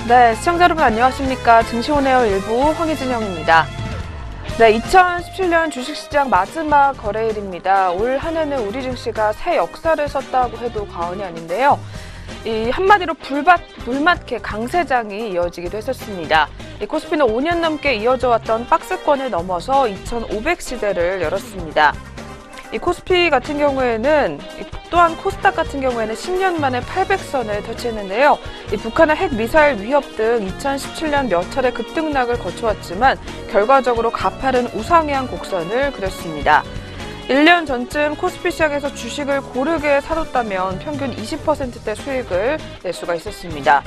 네, 시청자 여러분 안녕하십니까. 증시온에어 일부 황희진영입니다. 네, 2017년 주식시장 마지막 거래일입니다. 올 한 해는 우리 증시가 새 역사를 썼다고 해도 과언이 아닌데요. 이 한마디로 불맞게 강세장이 이어지기도 했었습니다. 이 코스피는 5년 넘게 이어져 왔던 박스권을 넘어서 2,500시대를 열었습니다. 이 코스피 같은 경우에는 또한 코스닥 같은 경우에는 10년 만에 800선을 터치했는데요. 이 북한의 핵미사일 위협 등 2017년 몇 차례 급등락을 거쳐왔지만 결과적으로 가파른 우상향 곡선을 그렸습니다. 1년 전쯤 코스피 시장에서 주식을 고르게 사뒀다면 평균 20%대 수익을 낼 수가 있었습니다.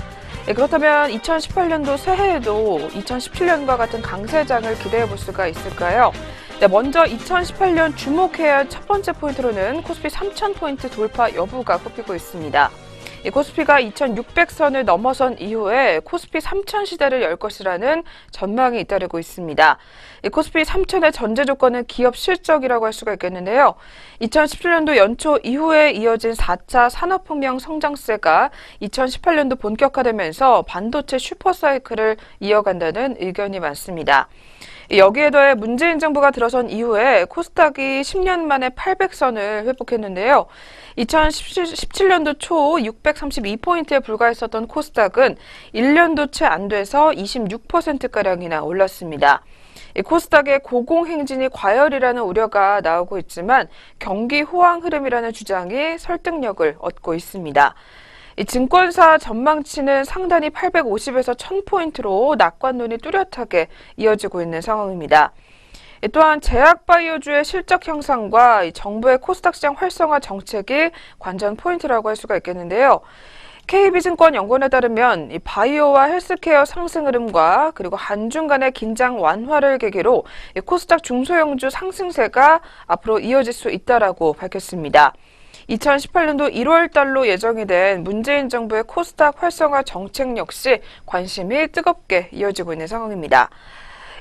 그렇다면 2018년도 새해에도 2017년과 같은 강세장을 기대해 볼 수가 있을까요? 네, 먼저 2018년 주목해야 할 첫 번째 포인트로는 코스피 3,000포인트 돌파 여부가 꼽히고 있습니다. 이 코스피가 2,600선을 넘어선 이후에 코스피 3,000 시대를 열 것이라는 전망이 잇따르고 있습니다. 이 코스피 3,000의 전제 조건은 기업 실적이라고 할 수가 있겠는데요. 2017년도 연초 이후에 이어진 4차 산업혁명 성장세가 2018년도 본격화되면서 반도체 슈퍼사이클을 이어간다는 의견이 많습니다. 여기에 더해 문재인 정부가 들어선 이후에 코스닥이 10년 만에 800선을 회복했는데요. 2017년도 초 632포인트에 불과했었던 코스닥은 1년도 채 안 돼서 26%가량이나 올랐습니다. 코스닥의 고공행진이 과열이라는 우려가 나오고 있지만 경기 호황 흐름이라는 주장이 설득력을 얻고 있습니다. 이 증권사 전망치는 상단이 850에서 1000포인트로 낙관론이 뚜렷하게 이어지고 있는 상황입니다. 또한 제약바이오주의 실적 향상과 정부의 코스닥 시장 활성화 정책이 관전 포인트라고 할 수가 있겠는데요. KB증권연구원에 따르면 바이오와 헬스케어 상승 흐름과 그리고 한중 간의 긴장 완화를 계기로 코스닥 중소형주 상승세가 앞으로 이어질 수 있다라고 밝혔습니다. 2018년도 1월 달로 예정이 된 문재인 정부의 코스닥 활성화 정책 역시 관심이 뜨겁게 이어지고 있는 상황입니다.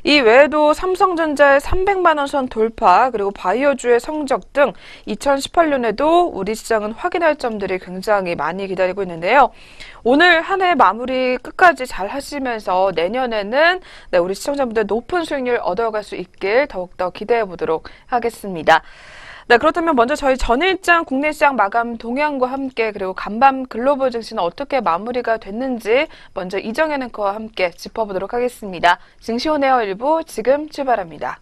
이 외에도 삼성전자의 300만 원 선 돌파 그리고 바이오주의 성적 등 2018년에도 우리 시장은 확인할 점들이 굉장히 많이 기다리고 있는데요. 오늘 한 해 마무리 끝까지 잘 하시면서 내년에는 우리 시청자분들 높은 수익률 얻어갈 수 있길 더욱더 기대해 보도록 하겠습니다. 네, 그렇다면 먼저 저희 전일장 국내 시장 마감 동향과 함께 그리고 간밤 글로벌 증시는 어떻게 마무리가 됐는지 먼저 이정현 앵커와 함께 짚어보도록 하겠습니다. 증시온에어 일부 지금 출발합니다.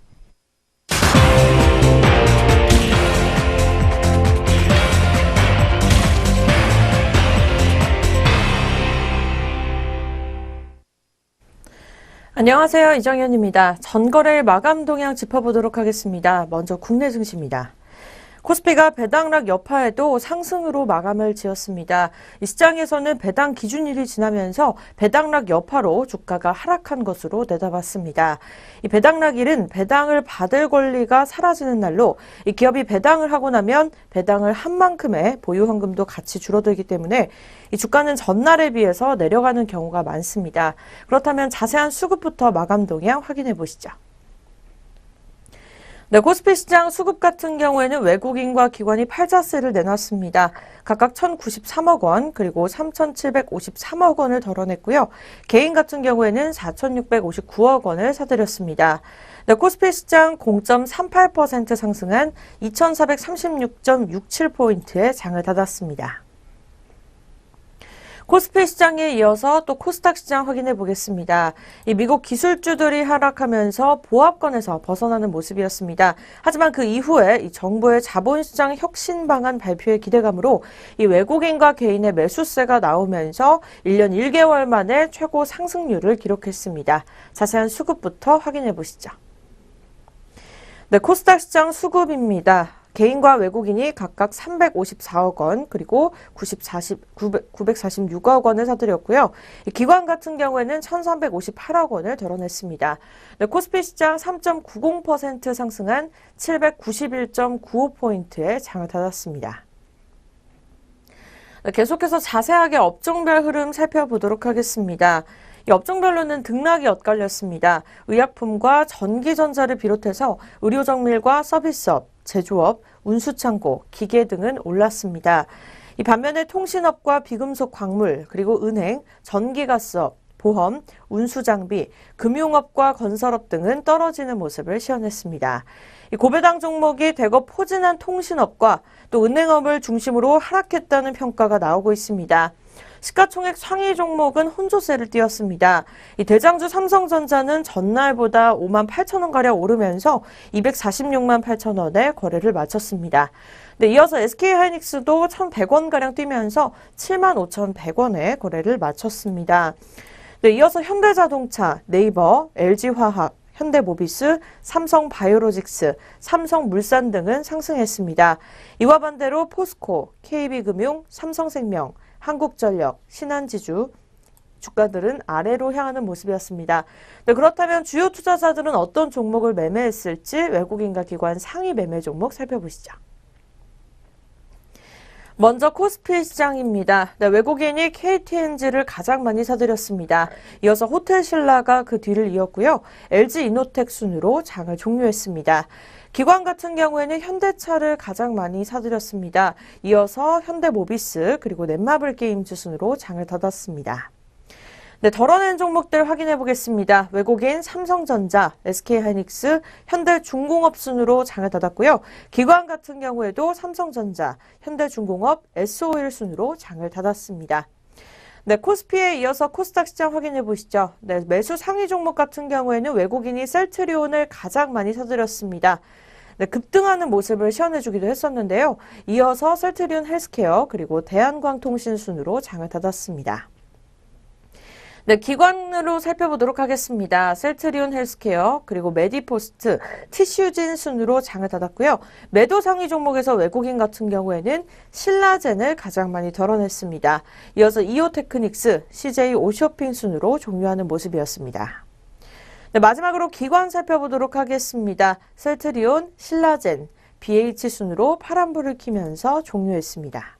안녕하세요. 이정현입니다. 전거래일 마감 동향 짚어보도록 하겠습니다. 먼저 국내 증시입니다. 코스피가 배당락 여파에도 상승으로 마감을 지었습니다. 이 시장에서는 배당 기준일이 지나면서 배당락 여파로 주가가 하락한 것으로 내다봤습니다. 이 배당락일은 배당을 받을 권리가 사라지는 날로 이 기업이 배당을 하고 나면 배당을 한 만큼의 보유환금도 같이 줄어들기 때문에 이 주가는 전날에 비해서 내려가는 경우가 많습니다. 그렇다면 자세한 수급부터 마감 동향 확인해 보시죠. 네, 코스피 시장 수급 같은 경우에는 외국인과 기관이 팔자세를 내놨습니다. 각각 1,093억 원 그리고 3,753억 원을 덜어냈고요. 개인 같은 경우에는 4,659억 원을 사들였습니다. 네, 코스피 시장 0.38% 상승한 2,436.67포인트에 장을 닫았습니다. 코스피 시장에 이어서 또 코스닥 시장 확인해 보겠습니다. 이 미국 기술주들이 하락하면서 보합권에서 벗어나는 모습이었습니다. 하지만 그 이후에 이 정부의 자본시장 혁신 방안 발표의 기대감으로 이 외국인과 개인의 매수세가 나오면서 1년 1개월 만에 최고 상승률을 기록했습니다. 자세한 수급부터 확인해 보시죠. 네, 코스닥 시장 수급입니다. 개인과 외국인이 각각 354억 원 그리고 946억 원을 사들였고요. 기관 같은 경우에는 1,358억 원을 덜어냈습니다. 네, 코스피 시장 3.90% 상승한 791.95포인트에 장을 닫았습니다. 네, 계속해서 자세하게 업종별 흐름 살펴보도록 하겠습니다. 이 업종별로는 등락이 엇갈렸습니다. 의약품과 전기전자를 비롯해서 의료정밀과 서비스업, 제조업, 운수창고, 기계 등은 올랐습니다. 이 반면에 통신업과 비금속 광물, 그리고 은행, 전기가스업, 보험, 운수장비, 금융업과 건설업 등은 떨어지는 모습을 시현했습니다. 이 고배당 종목이 대거 포진한 통신업과 또 은행업을 중심으로 하락했다는 평가가 나오고 있습니다. 시가총액 상위 종목은 혼조세를 띄었습니다. 이 대장주 삼성전자는 전날보다 5만 8천 원가량 오르면서 246만 8천 원에 거래를 마쳤습니다. 네, 이어서 SK하이닉스도 1,100원가량 뛰면서 7만 5,100원에 거래를 마쳤습니다. 네, 이어서 현대자동차, 네이버, LG화학, 현대모비스, 삼성바이오로직스, 삼성물산 등은 상승했습니다. 이와 반대로 포스코, KB금융, 삼성생명, 한국전력, 신한지주 주가들은 아래로 향하는 모습이었습니다. 네, 그렇다면 주요 투자자들은 어떤 종목을 매매했을지 외국인과 기관 상위 매매 종목 살펴보시죠. 먼저 코스피 시장입니다. 네, 외국인이 KTNG를 가장 많이 사들였습니다. 이어서 호텔신라가 그 뒤를 이었고요. LG이노텍 순으로 장을 종료했습니다. 기관 같은 경우에는 현대차를 가장 많이 사들였습니다. 이어서 현대모비스 그리고 넷마블게임즈 순으로 장을 닫았습니다. 네, 덜어낸 종목들 확인해 보겠습니다. 외국인 삼성전자, SK하이닉스, 현대중공업 순으로 장을 닫았고요. 기관 같은 경우에도 삼성전자, 현대중공업, SO일 순으로 장을 닫았습니다. 네, 코스피에 이어서 코스닥 시장 확인해 보시죠. 네, 매수 상위 종목 같은 경우에는 외국인이 셀트리온을 가장 많이 사들였습니다. 네, 급등하는 모습을 시현해주기도 했었는데요. 이어서 셀트리온 헬스케어 그리고 대한광통신 순으로 장을 닫았습니다. 네, 기관으로 살펴보도록 하겠습니다. 셀트리온 헬스케어, 그리고 메디포스트, 티슈진 순으로 장을 닫았고요. 매도 상위 종목에서 외국인 같은 경우에는 신라젠을 가장 많이 덜어냈습니다. 이어서 이오테크닉스, CJ 오쇼핑 순으로 종료하는 모습이었습니다. 네, 마지막으로 기관 살펴보도록 하겠습니다. 셀트리온, 신라젠, BH 순으로 파란불을 켜면서 종료했습니다.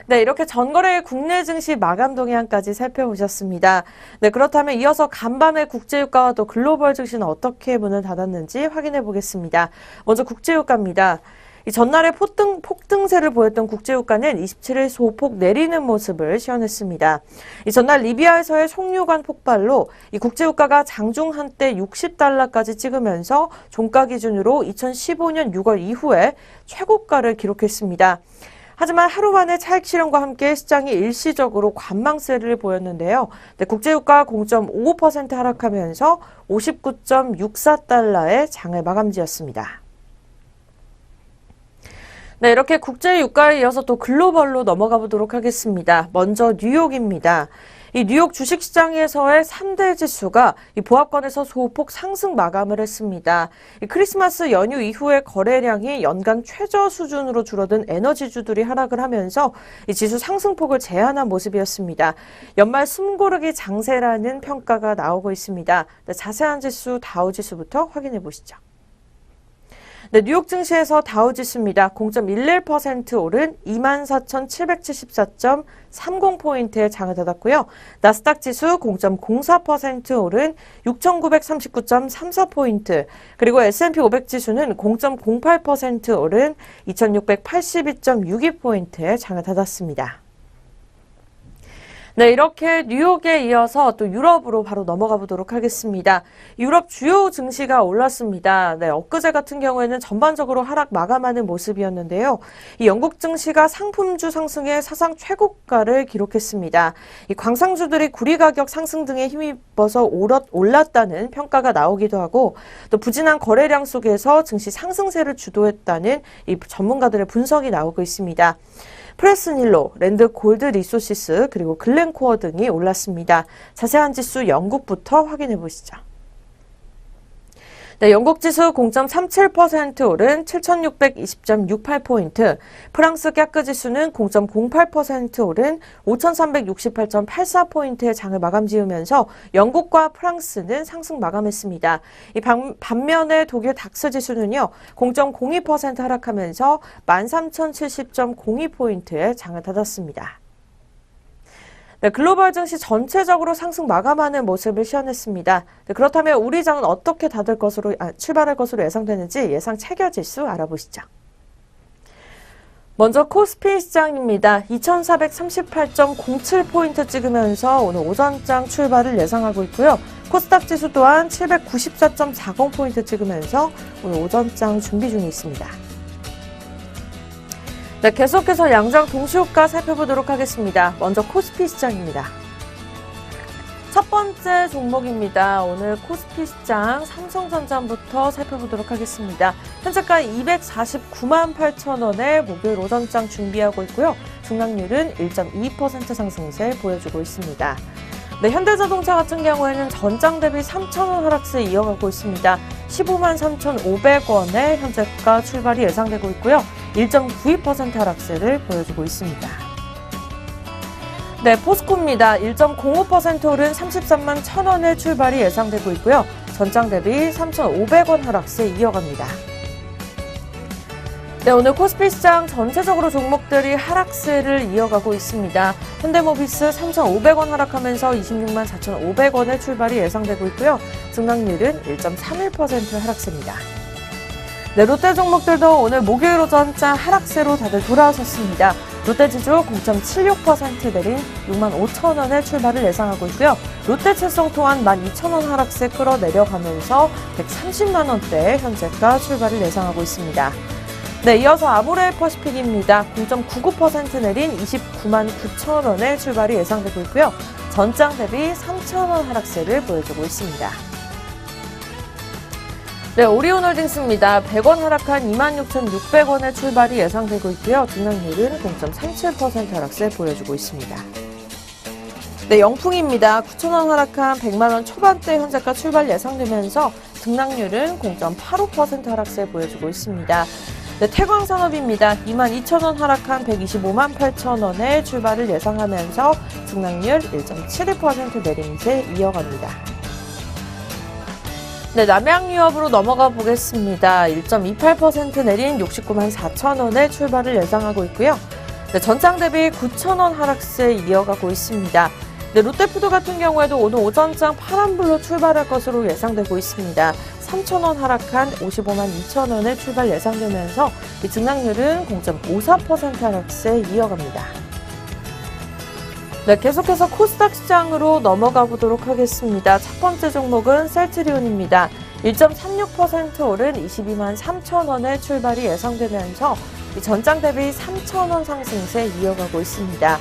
네, 이렇게 전거래일 국내 증시 마감 동향까지 살펴보셨습니다. 네, 그렇다면 이어서 간밤의 국제유가와 또 글로벌 증시는 어떻게 문을 닫았는지 확인해 보겠습니다. 먼저 국제유가입니다. 이 전날에 폭등세를 보였던 국제유가는 27일 소폭 내리는 모습을 시현했습니다. 이 전날 리비아에서의 송유관 폭발로 이 국제유가가 장중 한때 60달러까지 찍으면서 종가 기준으로 2015년 6월 이후에 최고가를 기록했습니다. 하지만 하루 만에 차익 실현과 함께 시장이 일시적으로 관망세를 보였는데요. 네, 국제유가 0.55% 하락하면서 59.64달러의 장을 마감지었습니다. 네, 이렇게 국제유가에 이어서 또 글로벌로 넘어가 보도록 하겠습니다. 먼저 뉴욕입니다. 이 뉴욕 주식시장에서의 3대 지수가 이 보합권에서 소폭 상승 마감을 했습니다. 이 크리스마스 연휴 이후에 거래량이 연간 최저 수준으로 줄어든 에너지주들이 하락을 하면서 이 지수 상승폭을 제한한 모습이었습니다. 연말 숨고르기 장세라는 평가가 나오고 있습니다. 네, 자세한 지수 다우지수부터 확인해 보시죠. 네, 뉴욕 증시에서 다우지수입니다. 0.11% 오른 24,774.30포인트에 장을 닫았고요. 나스닥 지수 0.04% 오른 6,939.34포인트, 그리고 S&P 500 지수는 0.08% 오른 2,682.62포인트에 장을 닫았습니다. 네, 이렇게 뉴욕에 이어서 또 유럽으로 바로 넘어가 보도록 하겠습니다. 유럽 주요 증시가 올랐습니다. 네, 엊그제 같은 경우에는 전반적으로 하락 마감하는 모습이었는데요. 이 영국 증시가 상품주 상승의 사상 최고가를 기록했습니다. 이 광산주들이 구리 가격 상승 등에 힘입어서 올랐다는 평가가 나오기도 하고, 또 부진한 거래량 속에서 증시 상승세를 주도했다는 이 전문가들의 분석이 나오고 있습니다. 프레스닐로, 랜드 골드 리소시스, 그리고 글렌코어 등이 올랐습니다. 자세한 지수 영국부터 확인해 보시죠. 네, 영국 지수 0.37% 오른 7,620.68포인트, 프랑스 깍그 지수는 0.08% 오른 5,368.84포인트의 장을 마감 지으면서 영국과 프랑스는 상승 마감했습니다. 이 반면에 독일 닥스 지수는요, 0.02% 하락하면서 13,070.02포인트의 장을 닫았습니다. 네, 글로벌 증시 전체적으로 상승 마감하는 모습을 시현했습니다. 네, 그렇다면 우리 장은 어떻게 출발할 것으로 예상되는지 예상 체결 지수 알아보시죠. 먼저 코스피 시장입니다. 2438.07포인트 찍으면서 오늘 오전장 출발을 예상하고 있고요. 코스닥 지수 또한 794.40포인트 찍으면서 오늘 오전장 준비 중에 있습니다. 네, 계속해서 양장 동시효과 살펴보도록 하겠습니다. 먼저 코스피 시장입니다. 첫 번째 종목입니다. 오늘 코스피 시장 삼성전자부터 살펴보도록 하겠습니다. 현재가 249만 8천 원에 목요일 오전장 준비하고 있고요. 중락률은 1.2% 상승세 보여주고 있습니다. 네, 현대자동차 같은 경우에는 전장 대비 3천 원 하락세 이어가고 있습니다. 15만 3,500원에 현재가 출발이 예상되고 있고요. 1.92% 하락세를 보여주고 있습니다. 네, 포스코입니다. 1.05% 오른 33만 1,000원의 출발이 예상되고 있고요. 전장 대비 3,500원 하락세 이어갑니다. 네, 오늘 코스피 시장 전체적으로 종목들이 하락세를 이어가고 있습니다. 현대모비스 3,500원 하락하면서 26만 4,500원의 출발이 예상되고 있고요. 등락률은 1.31% 하락세입니다. 네, 롯데 종목들도 오늘 목요일 오전장 하락세로 다들 돌아섰습니다. 롯데지주 0.76% 내린 6만 5천 원의 출발을 예상하고 있고요. 롯데칠성 또한 12,000원 하락세 끌어내려가면서 130만 원대의 현재가 출발을 예상하고 있습니다. 네, 이어서 아모레퍼시픽입니다. 0.99% 내린 29만 9천 원의 출발이 예상되고 있고요. 전장 대비 3천 원 하락세를 보여주고 있습니다. 네, 오리온홀딩스입니다. 100원 하락한 26,600원의 출발이 예상되고 있고요. 등락률은 0.37% 하락세 보여주고 있습니다. 네, 영풍입니다. 9,000원 하락한 100만 원 초반대 현재가 출발 예상되면서 등락률은 0.85% 하락세 보여주고 있습니다. 네, 태광산업입니다. 22,000원 하락한 125만 8천원의 출발을 예상하면서 등락률 1.72% 내림세 이어갑니다. 네, 남양유업으로 넘어가 보겠습니다. 1.28% 내린 69만 4천원의 출발을 예상하고 있고요. 네, 전장 대비 9천원 하락세 이어가고 있습니다. 네, 롯데푸드 같은 경우에도 오늘 오전장 파란불로 출발할 것으로 예상되고 있습니다. 3천원 하락한 55만 2천원의 출발 예상되면서 이 등락률은 0.54% 하락세 이어갑니다. 네, 계속해서 코스닥 시장으로 넘어가 보도록 하겠습니다. 첫 번째 종목은 셀트리온입니다. 1.36% 오른 22만 3천 원의 출발이 예상되면서 전장 대비 3천 원 상승세 이어가고 있습니다.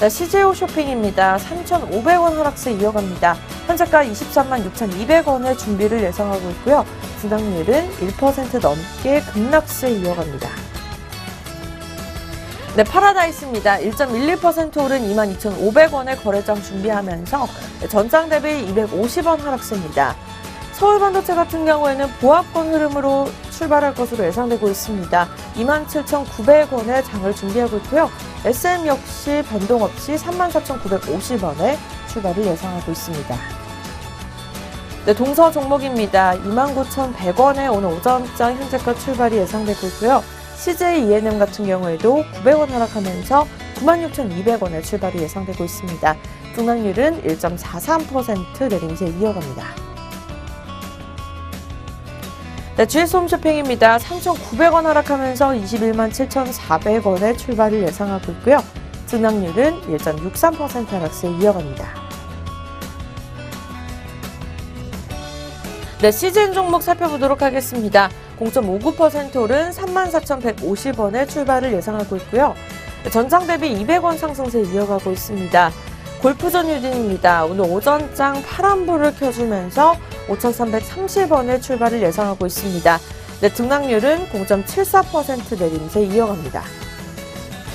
네, CJO 쇼핑입니다. 3,500원 하락세 이어갑니다. 현재가 23만 6,200원의 준비를 예상하고 있고요. 등락률은 1% 넘게 급락세 이어갑니다. 네, 파라다이스입니다. 1.11% 오른 22,500원의 거래장 준비하면서 전장 대비 250원 하락세입니다. 서울반도체 같은 경우에는 보합권 흐름으로 출발할 것으로 예상되고 있습니다. 27,900원의 장을 준비하고 있고요. SM 역시 변동 없이 34,950원에 출발을 예상하고 있습니다. 네, 동서 종목입니다. 29,100원에 오늘 오전장 현재가 출발이 예상되고 있고요. CJ ENM 같은 경우에도 900원 하락하면서 96,200원에 출발이 예상되고 있습니다. 등락률은 1.43% 내림세 이어갑니다. 네, GS홈쇼핑입니다. 3,900원 하락하면서 21만 7,400원에 출발을 예상하고 있고요. 등락률은 1.63% 하락세 이어갑니다. 네, CGN 종목 살펴보도록 하겠습니다. 0.59% 오른 34,150원에 출발을 예상하고 있고요. 전장 대비 200원 상승세 이어가고 있습니다. 골프전 유진입니다. 오늘 오전장 파란불을 켜주면서 5,330원에 출발을 예상하고 있습니다. 네, 등락률은 0.74% 내림세 이어갑니다.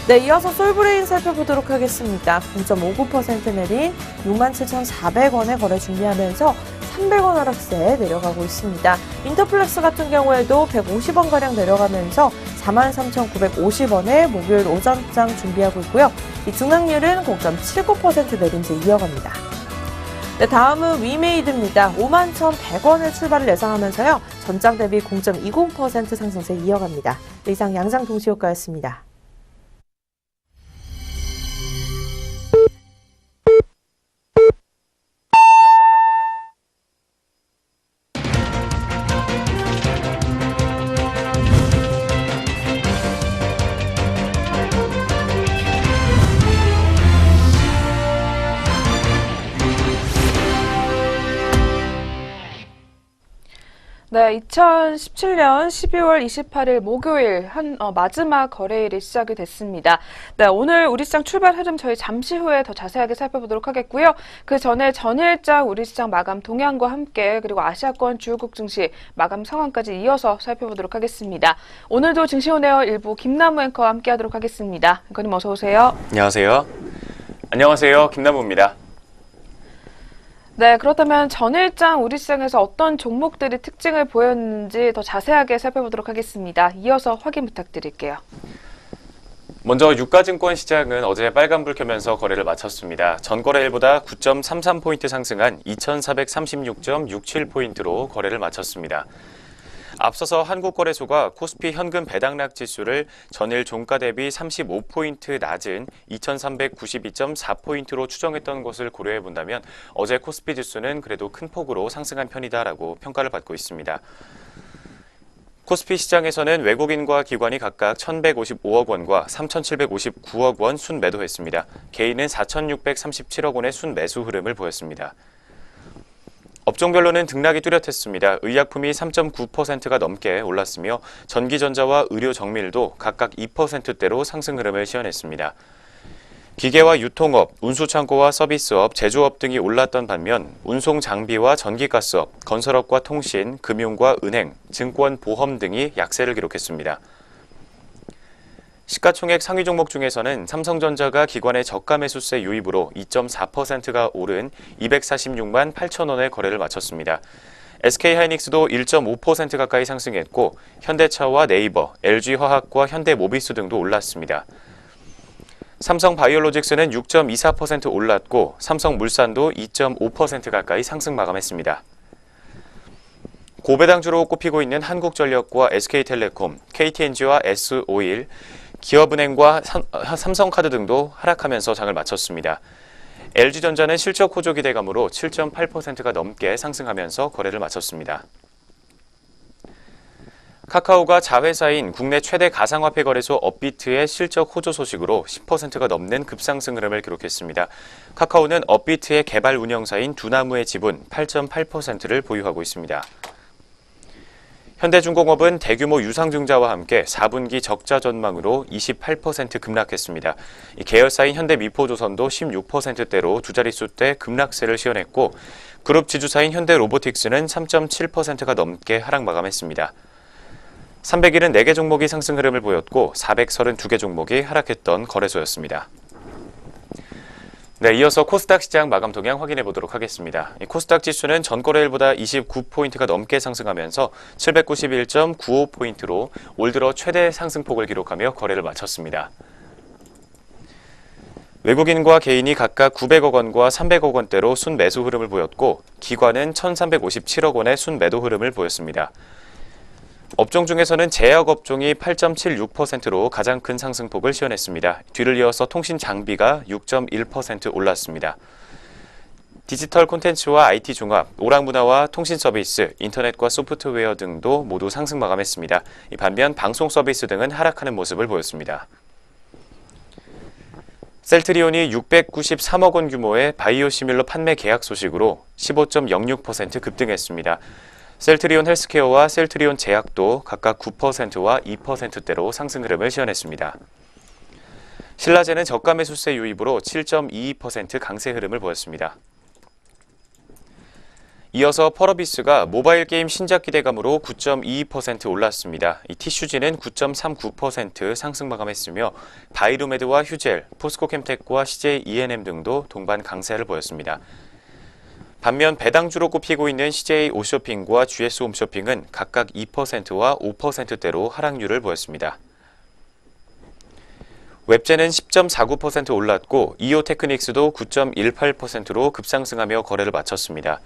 네, 이어서 솔브레인 살펴보도록 하겠습니다. 0.59% 내린 67,400원에 거래 준비하면서 300원 하락세에 내려가고 있습니다. 인터플렉스 같은 경우에도 150원가량 내려가면서 43,950원에 목요일 오전장 준비하고 있고요. 이 등락률은 0.79% 내림세 이어갑니다. 네, 다음은 위메이드입니다. 51,100원의 출발을 예상하면서요. 전장 대비 0.20% 상승세 이어갑니다. 네, 이상 양장 동시효과였습니다. 네, 2017년 12월 28일 목요일 마지막 거래일이 시작이 됐습니다. 네, 오늘 우리 시장 출발 흐름 저희 잠시 후에 더 자세하게 살펴보도록 하겠고요. 그 전에 전일장 우리 시장 마감 동향과 함께 그리고 아시아권 주요국 증시 마감 상황까지 이어서 살펴보도록 하겠습니다. 오늘도 증시온에어 일부 김남우 앵커와 함께하도록 하겠습니다. 앵커님 어서 오세요. 안녕하세요. 안녕하세요. 김남우입니다. 네, 그렇다면 전일장 우리 시장에서 어떤 종목들이 특징을 보였는지 더 자세하게 살펴보도록 하겠습니다. 이어서 확인 부탁드릴게요. 먼저 유가증권 시장은 어제 빨간불 켜면서 거래를 마쳤습니다. 전거래일보다 9.33포인트 상승한 2,436.67포인트로 거래를 마쳤습니다. 앞서서 한국거래소가 코스피 현금 배당락 지수를 전일 종가 대비 35포인트 낮은 2,392.4포인트로 추정했던 것을 고려해 본다면 어제 코스피 지수는 그래도 큰 폭으로 상승한 편이다라고 평가를 받고 있습니다. 코스피 시장에서는 외국인과 기관이 각각 1,155억 원과 3,759억 원 순매도했습니다. 개인은 4,637억 원의 순매수 흐름을 보였습니다. 업종별로는 등락이 뚜렷했습니다. 의약품이 3.9%가 넘게 올랐으며 전기전자와 의료정밀도 각각 2%대로 상승 흐름을 시현했습니다. 기계와 유통업, 운수창고와 서비스업, 제조업 등이 올랐던 반면 운송장비와 전기가스업, 건설업과 통신, 금융과 은행, 증권, 보험 등이 약세를 기록했습니다. 시가총액 상위 종목 중에서는 삼성전자가 기관의 저가 매수세 유입으로 2.4%가 오른 246만 8천 원의 거래를 마쳤습니다. SK하이닉스도 1.5% 가까이 상승했고 현대차와 네이버, LG화학과 현대모비스 등도 올랐습니다. 삼성바이오로직스는 6.24% 올랐고 삼성물산도 2.5% 가까이 상승 마감했습니다. 고배당주로 꼽히고 있는 한국전력과 SK텔레콤, KTNG와 S-오일, 기업은행과 삼성카드 등도 하락하면서 장을 마쳤습니다. LG전자는 실적 호조 기대감으로 7.8%가 넘게 상승하면서 거래를 마쳤습니다. 카카오가 자회사인 국내 최대 가상화폐 거래소 업비트의 실적 호조 소식으로 10%가 넘는 급상승 흐름을 기록했습니다. 카카오는 업비트의 개발 운영사인 두나무의 지분 8.8%를 보유하고 있습니다. 현대중공업은 대규모 유상증자와 함께 4분기 적자 전망으로 28% 급락했습니다. 계열사인 현대미포조선도 16%대로 두 자릿수대 급락세를 시현했고 그룹 지주사인 현대로보틱스는 3.7%가 넘게 하락 마감했습니다. 374개 종목이 상승 흐름을 보였고 432개 종목이 하락했던 거래소였습니다. 네, 이어서 코스닥 시장 마감 동향 확인해 보도록 하겠습니다. 코스닥 지수는 전거래일보다 29포인트가 넘게 상승하면서 791.95포인트로 올 들어 최대 상승폭을 기록하며 거래를 마쳤습니다. 외국인과 개인이 각각 900억 원과 300억 원대로 순매수 흐름을 보였고 기관은 1,357억 원의 순매도 흐름을 보였습니다. 업종 중에서는 제약업종이 8.76%로 가장 큰 상승폭을 시현했습니다. 뒤를 이어서 통신장비가 6.1% 올랐습니다. 디지털 콘텐츠와 IT 종합, 오락문화와 통신서비스, 인터넷과 소프트웨어 등도 모두 상승 마감했습니다. 반면 방송 서비스 등은 하락하는 모습을 보였습니다. 셀트리온이 693억 원 규모의 바이오 시밀러 판매 계약 소식으로 15.06% 급등했습니다. 셀트리온 헬스케어와 셀트리온 제약도 각각 9%와 2%대로 상승 흐름을 시현했습니다. 신라제는 저가 매수세 유입으로 7.22% 강세 흐름을 보였습니다. 이어서 펄어비스가 모바일 게임 신작 기대감으로 9.22% 올랐습니다. 티슈지는 9.39% 상승 마감했으며 바이로메드와 휴젤, 포스코캠텍과 CJ E&M 등도 동반 강세를 보였습니다. 반면 배당주로 꼽히고 있는 CJ 오쇼핑과 GS 홈쇼핑은 각각 2%와 5%대로 하락률을 보였습니다. 웹제는 10.49% 올랐고 이오테크닉스도 9.18%로 급상승하며 거래를 마쳤습니다.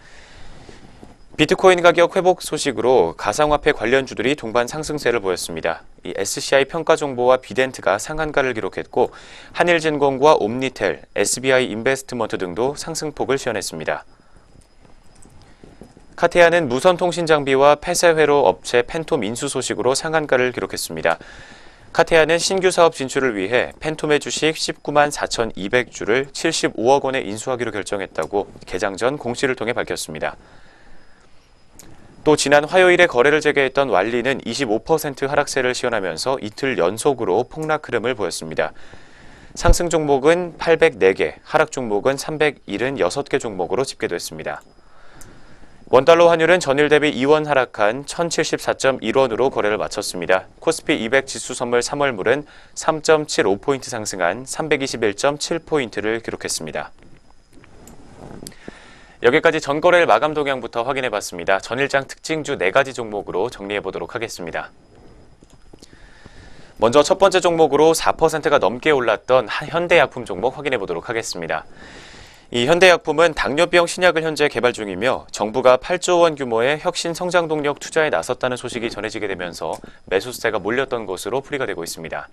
비트코인 가격 회복 소식으로 가상화폐 관련주들이 동반 상승세를 보였습니다. SCI 평가정보와 비덴트가 상한가를 기록했고 한일진공과 옴니텔, SBI 인베스트먼트 등도 상승폭을 시현했습니다. 카테아는 무선통신장비와 폐쇄회로 업체 팬톰 인수 소식으로 상한가를 기록했습니다. 카테아는 신규 사업 진출을 위해 팬톰의 주식 19만 4,200주를 75억 원에 인수하기로 결정했다고 개장 전 공시를 통해 밝혔습니다. 또 지난 화요일에 거래를 재개했던 왈리는 25% 하락세를 시현하면서 이틀 연속으로 폭락 흐름을 보였습니다. 상승 종목은 804개, 하락 종목은 376개 종목으로 집계됐습니다. 원달러 환율은 전일 대비 2원 하락한 1074.1원으로 거래를 마쳤습니다. 코스피 200 지수 선물 3월물은 3.75포인트 상승한 321.7포인트를 기록했습니다. 여기까지 전거래일 마감 동향부터 확인해봤습니다. 전일장 특징주 4가지 종목으로 정리해보도록 하겠습니다. 먼저 첫 번째 종목으로 4%가 넘게 올랐던 현대약품 종목 확인해보도록 하겠습니다. 이 현대약품은 당뇨병 신약을 현재 개발 중이며 정부가 8조 원 규모의 혁신 성장 동력 투자에 나섰다는 소식이 전해지게 되면서 매수세가 몰렸던 것으로 풀이가 되고 있습니다.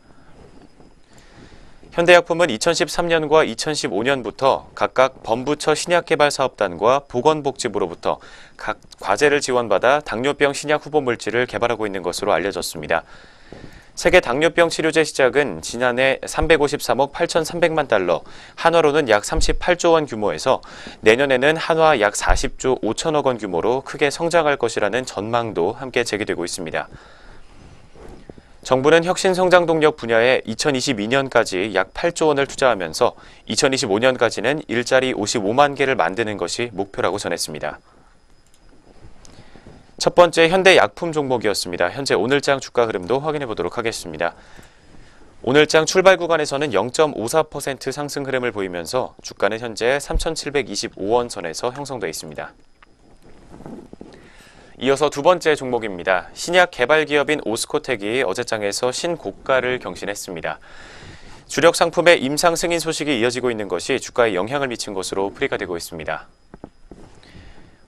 현대약품은 2013년과 2015년부터 각각 범부처 신약개발사업단과 보건복지부로부터 각 과제를 지원받아 당뇨병 신약 후보 물질을 개발하고 있는 것으로 알려졌습니다. 세계 당뇨병 치료제 시작은 지난해 353억 8,300만 달러, 한화로는 약 38조 원 규모에서 내년에는 한화 약 40조 5천억 원 규모로 크게 성장할 것이라는 전망도 함께 제기되고 있습니다. 정부는 혁신 성장 동력 분야에 2022년까지 약 8조 원을 투자하면서 2025년까지는 일자리 55만 개를 만드는 것이 목표라고 전했습니다. 첫 번째 현대약품 종목이었습니다. 현재 오늘장 주가 흐름도 확인해 보도록 하겠습니다. 오늘장 출발 구간에서는 0.54% 상승 흐름을 보이면서 주가는 현재 3,725원 선에서 형성되어 있습니다. 이어서 두 번째 종목입니다. 신약 개발 기업인 오스코텍이 어제장에서 신고가를 경신했습니다. 주력 상품의 임상 승인 소식이 이어지고 있는 것이 주가에 영향을 미친 것으로 풀이가 되고 있습니다.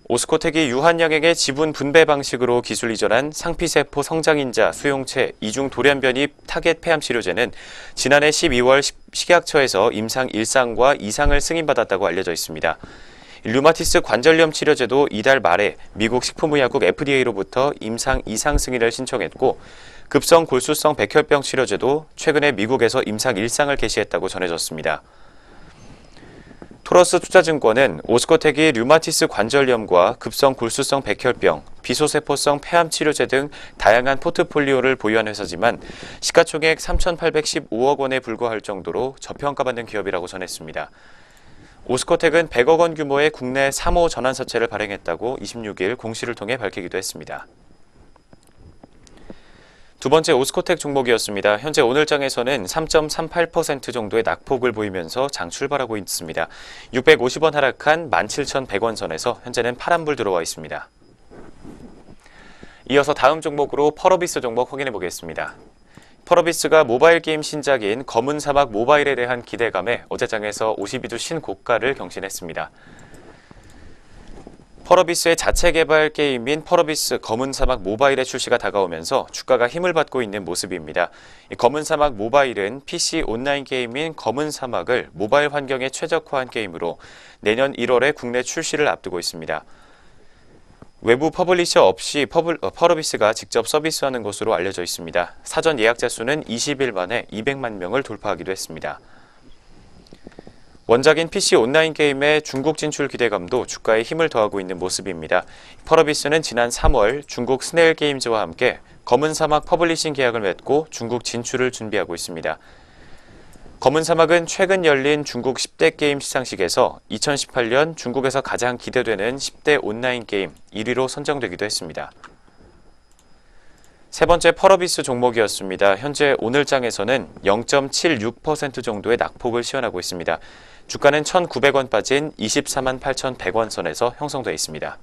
오스코텍이 유한양액의 지분 분배 방식으로 기술 이전한 상피세포 성장인자 수용체 이중 돌연변이 타겟 폐암 치료제는 지난해 12월 식약처에서 임상 1상과 2상을 승인받았다고 알려져 있습니다. 류마티스 관절염 치료제도 이달 말에 미국 식품의약국 FDA로부터 임상 2상 승인을 신청했고 급성 골수성 백혈병 치료제도 최근에 미국에서 임상 1상을 개시했다고 전해졌습니다. 토러스 투자증권은 오스코텍이 류마티스 관절염과 급성 골수성 백혈병, 비소세포성 폐암 치료제 등 다양한 포트폴리오를 보유한 회사지만 시가총액 3,815억 원에 불과할 정도로 저평가받는 기업이라고 전했습니다. 오스코텍은 100억 원 규모의 국내 3호 전환사채를 발행했다고 26일 공시를 통해 밝히기도 했습니다. 두 번째 오스코텍 종목이었습니다. 현재 오늘장에서는 3.38% 정도의 낙폭을 보이면서 장 출발하고 있습니다. 650원 하락한 17,100원 선에서 현재는 파란불 들어와 있습니다. 이어서 다음 종목으로 펄어비스 종목 확인해 보겠습니다. 펄어비스가 모바일 게임 신작인 검은 사막 모바일에 대한 기대감에 어제장에서 52주 신고가를 경신했습니다. 펄어비스의 자체 개발 게임인 펄어비스 검은 사막 모바일의 출시가 다가오면서 주가가 힘을 받고 있는 모습입니다. 검은 사막 모바일은 PC 온라인 게임인 검은 사막을 모바일 환경에 최적화한 게임으로 내년 1월에 국내 출시를 앞두고 있습니다. 외부 퍼블리셔 없이 펄어비스가 직접 서비스하는 것으로 알려져 있습니다. 사전 예약자 수는 20일 만에 200만 명을 돌파하기도 했습니다. 원작인 PC 온라인 게임의 중국 진출 기대감도 주가에 힘을 더하고 있는 모습입니다. 펄어비스는 지난 3월 중국 스네일 게임즈와 함께 검은 사막 퍼블리싱 계약을 맺고 중국 진출을 준비하고 있습니다. 검은 사막은 최근 열린 중국 10대 게임 시상식에서 2018년 중국에서 가장 기대되는 10대 온라인 게임 1위로 선정되기도 했습니다. 세 번째 펄어비스 종목이었습니다. 현재 오늘장에서는 0.76% 정도의 낙폭을 시현하고 있습니다. 주가는 1,900원 빠진 24만 8,100원 선에서 형성되어 있습니다.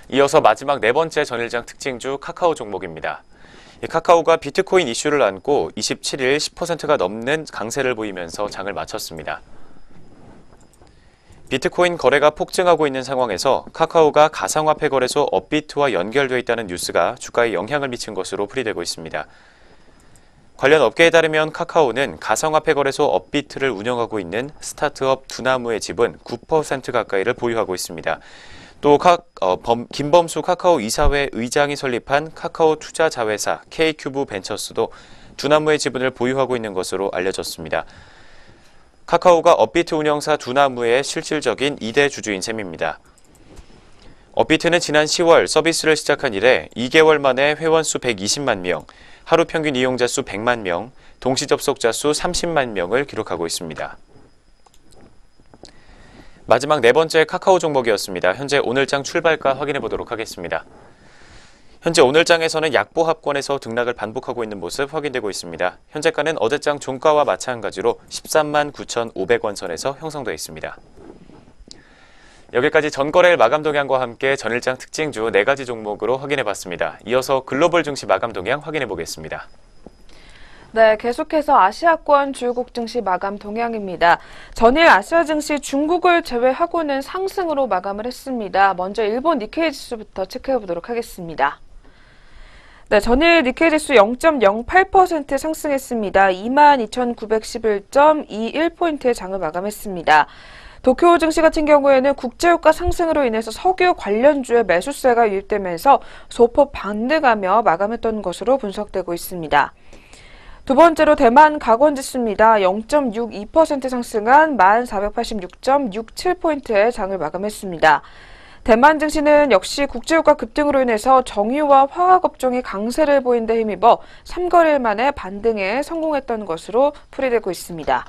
이어서 마지막 네 번째 전일장 특징주 카카오 종목입니다. 카카오가 비트코인 이슈를 안고 27일 10%가 넘는 강세를 보이면서 장을 마쳤습니다. 비트코인 거래가 폭증하고 있는 상황에서 카카오가 가상화폐 거래소 업비트와 연결되어 있다는 뉴스가 주가에 영향을 미친 것으로 풀이되고 있습니다. 관련 업계에 따르면 카카오는 가상화폐 거래소 업비트를 운영하고 있는 스타트업 두나무의 지분 9% 가까이를 보유하고 있습니다. 또 김범수 카카오 이사회 의장이 설립한 카카오 투자 자회사 K큐브 벤처스도 두나무의 지분을 보유하고 있는 것으로 알려졌습니다. 카카오가 업비트 운영사 두나무의 실질적인 2대 주주인 셈입니다. 업비트는 지난 10월 서비스를 시작한 이래 2개월 만에 회원수 120만 명, 하루 평균 이용자 수 100만 명, 동시 접속자 수 30만 명을 기록하고 있습니다. 마지막 네 번째 카카오 종목이었습니다. 현재 오늘장 출발가 확인해 보도록 하겠습니다. 현재 오늘장에서는 약보합권에서 등락을 반복하고 있는 모습 확인되고 있습니다. 현재가는 어제장 종가와 마찬가지로 13만 9,500원 선에서 형성되어 있습니다. 여기까지 전거래일 마감 동향과 함께 전일장 특징주 4가지 종목으로 확인해 봤습니다. 이어서 글로벌 증시 마감 동향 확인해 보겠습니다. 네, 계속해서 아시아권 주요국 증시 마감 동향입니다. 전일 아시아 증시 중국을 제외하고는 상승으로 마감을 했습니다. 먼저 일본 니케이 지수부터 체크해 보도록 하겠습니다. 네, 전일 니케이 지수 0.08% 상승했습니다. 22,911.21포인트의 장을 마감했습니다. 도쿄 증시 같은 경우에는 국제유가 상승으로 인해서 석유 관련주의 매수세가 유입되면서 소폭 반등하며 마감했던 것으로 분석되고 있습니다. 두 번째로 대만 가권지수입니다. 0.62% 상승한 1486.67포인트의 장을 마감했습니다. 대만 증시는 역시 국제유가 급등으로 인해서 정유와 화학업종이 강세를 보인 데 힘입어 3거래일 만에 반등에 성공했던 것으로 풀이되고 있습니다.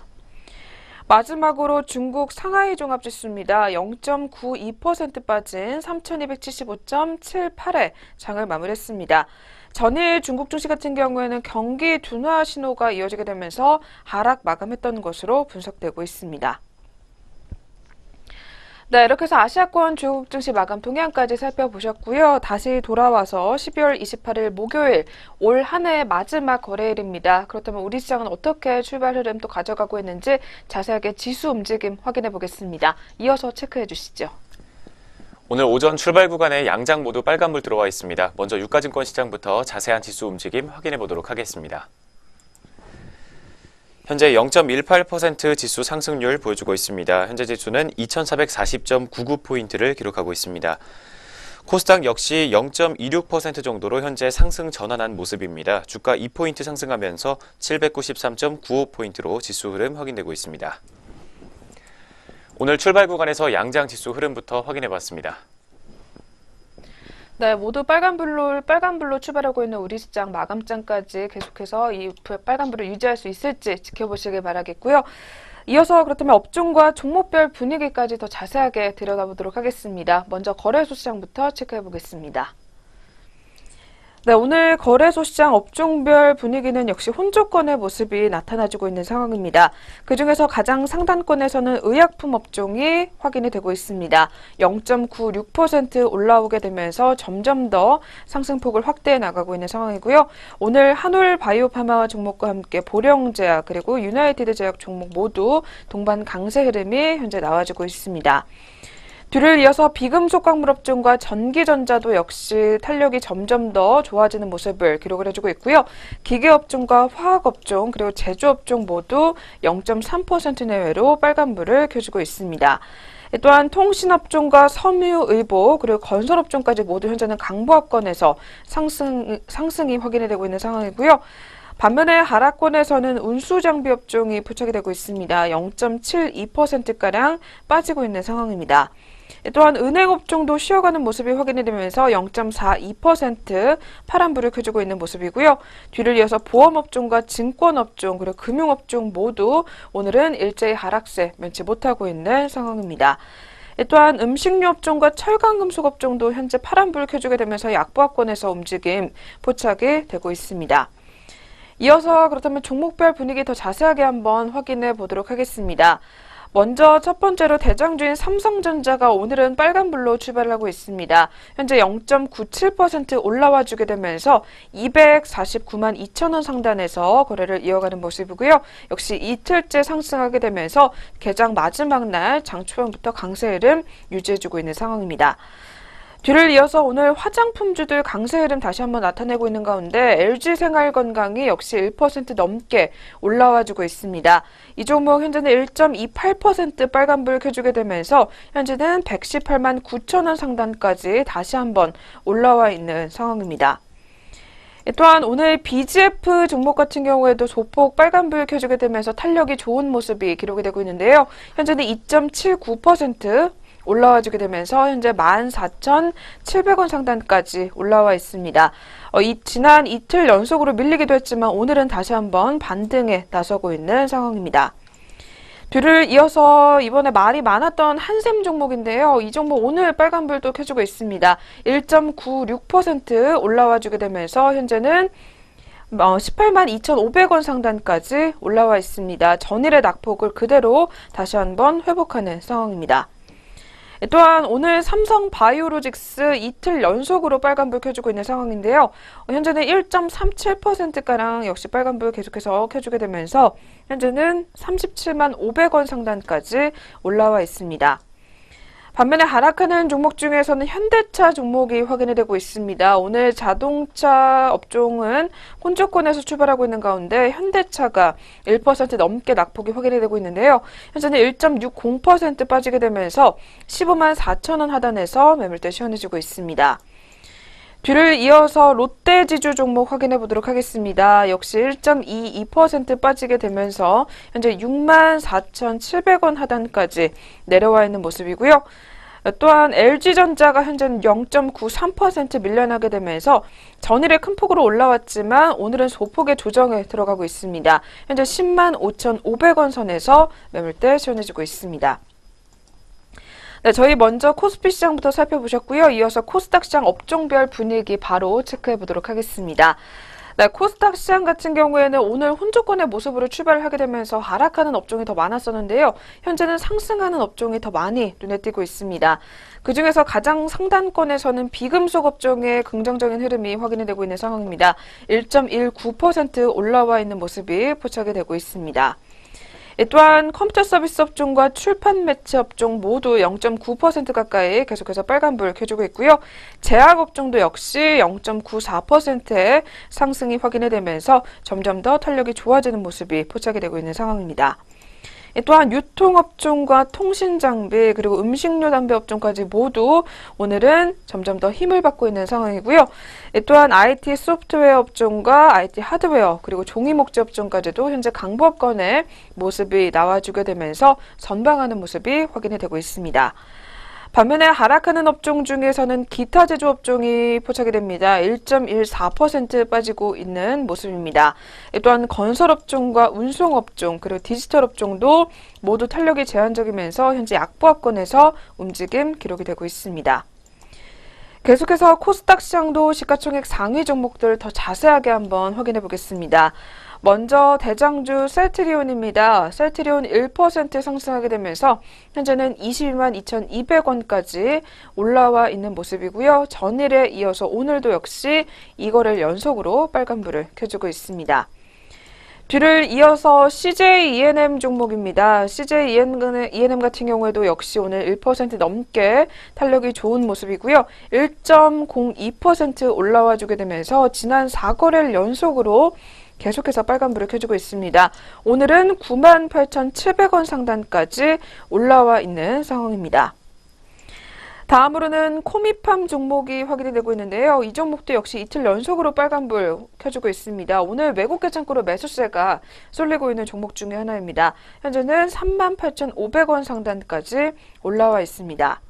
마지막으로 중국 상하이 종합지수입니다. 0.92% 빠진 3,275.78에 장을 마무리했습니다. 전일 중국 증시 같은 경우에는 경기 둔화 신호가 이어지게 되면서 하락 마감했던 것으로 분석되고 있습니다. 네, 이렇게 해서 아시아권 주요국 증시 마감 동향까지 살펴보셨고요. 다시 돌아와서 12월 28일 목요일 올 한 해의 마지막 거래일입니다. 그렇다면 우리 시장은 어떻게 출발 흐름 또 가져가고 있는지 자세하게 지수 움직임 확인해 보겠습니다. 이어서 체크해 주시죠. 오늘 오전 출발 구간에 양장 모두 빨간불 들어와 있습니다. 먼저 유가증권 시장부터 자세한 지수 움직임 확인해 보도록 하겠습니다. 현재 0.18% 지수 상승률 보여주고 있습니다. 현재 지수는 2,440.99포인트를 기록하고 있습니다. 코스닥 역시 0.26% 정도로 현재 상승 전환한 모습입니다. 주가 2포인트 상승하면서 793.95포인트로 지수 흐름 확인되고 있습니다. 오늘 출발 구간에서 양장 지수 흐름부터 확인해 봤습니다. 네, 모두 빨간불로 출발하고 있는 우리 시장 마감장까지 계속해서 이 빨간불을 유지할 수 있을지 지켜보시길 바라겠고요. 이어서 그렇다면 업종과 종목별 분위기까지 더 자세하게 들여다보도록 하겠습니다. 먼저 거래소 시장부터 체크해 보겠습니다. 네, 오늘 거래소 시장 업종별 분위기는 역시 혼조권의 모습이 나타나주고 있는 상황입니다. 그중에서 가장 상단권에서는 의약품 업종이 확인이 되고 있습니다. 0.96% 올라오게 되면서 점점 더 상승폭을 확대해 나가고 있는 상황이고요. 오늘 한올바이오파마 종목과 함께 보령제약 그리고 유나이티드제약 종목 모두 동반 강세 흐름이 현재 나와주고 있습니다. 뒤를 이어서 비금속 광물 업종과 전기전자도 역시 탄력이 점점 더 좋아지는 모습을 기록을 해주고 있고요. 기계업종과 화학업종 그리고 제조업종 모두 0.3% 내외로 빨간불을 켜주고 있습니다. 또한 통신업종과 섬유의보 그리고 건설업종까지 모두 현재는 강보합권에서 상승이 확인이 되고 있는 상황이고요. 반면에 하락권에서는 운수장비 업종이 포착이 되고 있습니다. 0.72%가량 빠지고 있는 상황입니다. 또한 은행업종도 쉬어가는 모습이 확인이 되면서 0.42% 파란불을 켜주고 있는 모습이고요. 뒤를 이어서 보험업종과 증권업종 그리고 금융업종 모두 오늘은 일제히 하락세 면치 못하고 있는 상황입니다. 또한 음식료 업종과 철강금속 업종도 현재 파란불을 켜주게 되면서 약보합권에서 움직임 포착이 되고 있습니다. 이어서 그렇다면 종목별 분위기 더 자세하게 한번 확인해 보도록 하겠습니다. 먼저 첫 번째로 대장주인 삼성전자가 오늘은 빨간불로 출발을 하고 있습니다. 현재 0.97% 올라와 주게 되면서 249만 2천원 상단에서 거래를 이어가는 모습이고요. 역시 이틀째 상승하게 되면서 개장 마지막 날 장초반부터 강세 흐름 유지해주고 있는 상황입니다. 뒤를 이어서 오늘 화장품주들 강세 흐름 다시 한번 나타내고 있는 가운데 LG생활건강이 역시 1% 넘게 올라와주고 있습니다. 이 종목 현재는 1.28% 빨간불 켜주게 되면서 현재는 118만 9천원 상단까지 다시 한번 올라와 있는 상황입니다. 또한 오늘 BGF 종목 같은 경우에도 소폭 빨간불 켜주게 되면서 탄력이 좋은 모습이 기록이 되고 있는데요. 현재는 2.79% 올라와주게 되면서 현재 14,700원 상단까지 올라와 있습니다. 지난 이틀 연속으로 밀리기도 했지만 오늘은 다시 한번 반등에 나서고 있는 상황입니다. 뷰를 이어서 이번에 말이 많았던 한샘 종목인데요. 이 종목 오늘 빨간불도 켜주고 있습니다. 1.96% 올라와주게 되면서 현재는 18만 2,500원 상단까지 올라와 있습니다. 전일의 낙폭을 그대로 다시 한번 회복하는 상황입니다. 또한 오늘 삼성바이오로직스 이틀 연속으로 빨간불 켜주고 있는 상황인데요. 현재는 1.37%가량 역시 빨간불 계속해서 켜주게 되면서 현재는 37만 500원 상단까지 올라와 있습니다. 반면에 하락하는 종목 중에서는 현대차 종목이 확인이 되고 있습니다. 오늘 자동차 업종은 혼조권에서 출발하고 있는 가운데 현대차가 1% 넘게 낙폭이 확인이 되고 있는데요. 현재는 1.60% 빠지게 되면서 15만 4천원 하단에서 매물대 시원해지고 있습니다. 뒤를 이어서 롯데지주 종목 확인해 보도록 하겠습니다. 역시 1.22% 빠지게 되면서 현재 64,700원 하단까지 내려와 있는 모습이고요. 또한 LG전자가 현재는 0.93% 밀려나게 되면서 전일에 큰 폭으로 올라왔지만 오늘은 소폭의 조정에 들어가고 있습니다. 현재 10만 5,500원 선에서 매물대 시원해지고 있습니다. 네, 저희 먼저 코스피 시장부터 살펴보셨고요. 이어서 코스닥 시장 업종별 분위기 바로 체크해 보도록 하겠습니다. 네, 코스닥 시장 같은 경우에는 오늘 혼조권의 모습으로 출발을 하게 되면서 하락하는 업종이 더 많았었는데요. 현재는 상승하는 업종이 더 많이 눈에 띄고 있습니다. 그중에서 가장 상단권에서는 비금속 업종의 긍정적인 흐름이 확인이 되고 있는 상황입니다. 1.19% 올라와 있는 모습이 포착이 되고 있습니다. 또한 컴퓨터 서비스 업종과 출판 매체 업종 모두 0.9% 가까이 계속해서 빨간불 켜주고 있고요. 제약 업종도 역시 0.94%의 상승이 확인이 되면서 점점 더 탄력이 좋아지는 모습이 포착이 되고 있는 상황입니다. 또한 유통업종과 통신장비 그리고 음식료 담배 업종까지 모두 오늘은 점점 더 힘을 받고 있는 상황이고요. 또한 IT 소프트웨어 업종과 IT 하드웨어 그리고 종이 목재 업종까지도 현재 강보합권의 모습이 나와주게 되면서 선방하는 모습이 확인이 되고 있습니다. 반면에 하락하는 업종 중에서는 기타 제조 업종이 포착이 됩니다. 1.14% 빠지고 있는 모습입니다. 또한 건설 업종과 운송 업종 그리고 디지털 업종도 모두 탄력이 제한적이면서 현재 약보합권에서 움직임 기록이 되고 있습니다. 계속해서 코스닥 시장도 시가총액 상위 종목들 더 자세하게 한번 확인해 보겠습니다. 먼저 대장주 셀트리온입니다. 셀트리온 1% 상승하게 되면서 현재는 22만 2,200원까지 올라와 있는 모습이고요. 전일에 이어서 오늘도 역시 이거래일 연속으로 빨간불을 켜주고 있습니다. 뒤를 이어서 CJ ENM 종목입니다. CJ ENM 같은 경우에도 역시 오늘 1% 넘게 탄력이 좋은 모습이고요. 1.02% 올라와 주게 되면서 지난 4거래일 연속으로 계속해서 빨간불을 켜주고 있습니다. 오늘은 98,700원 상단까지 올라와 있는 상황입니다. 다음으로는 코미팜 종목이 확인이 되고 있는데요. 이 종목도 역시 이틀 연속으로 빨간불 켜주고 있습니다. 오늘 외국계 창구로 매수세가 쏠리고 있는 종목 중에 하나입니다. 현재는 38,500원 상단까지 올라와 있습니다.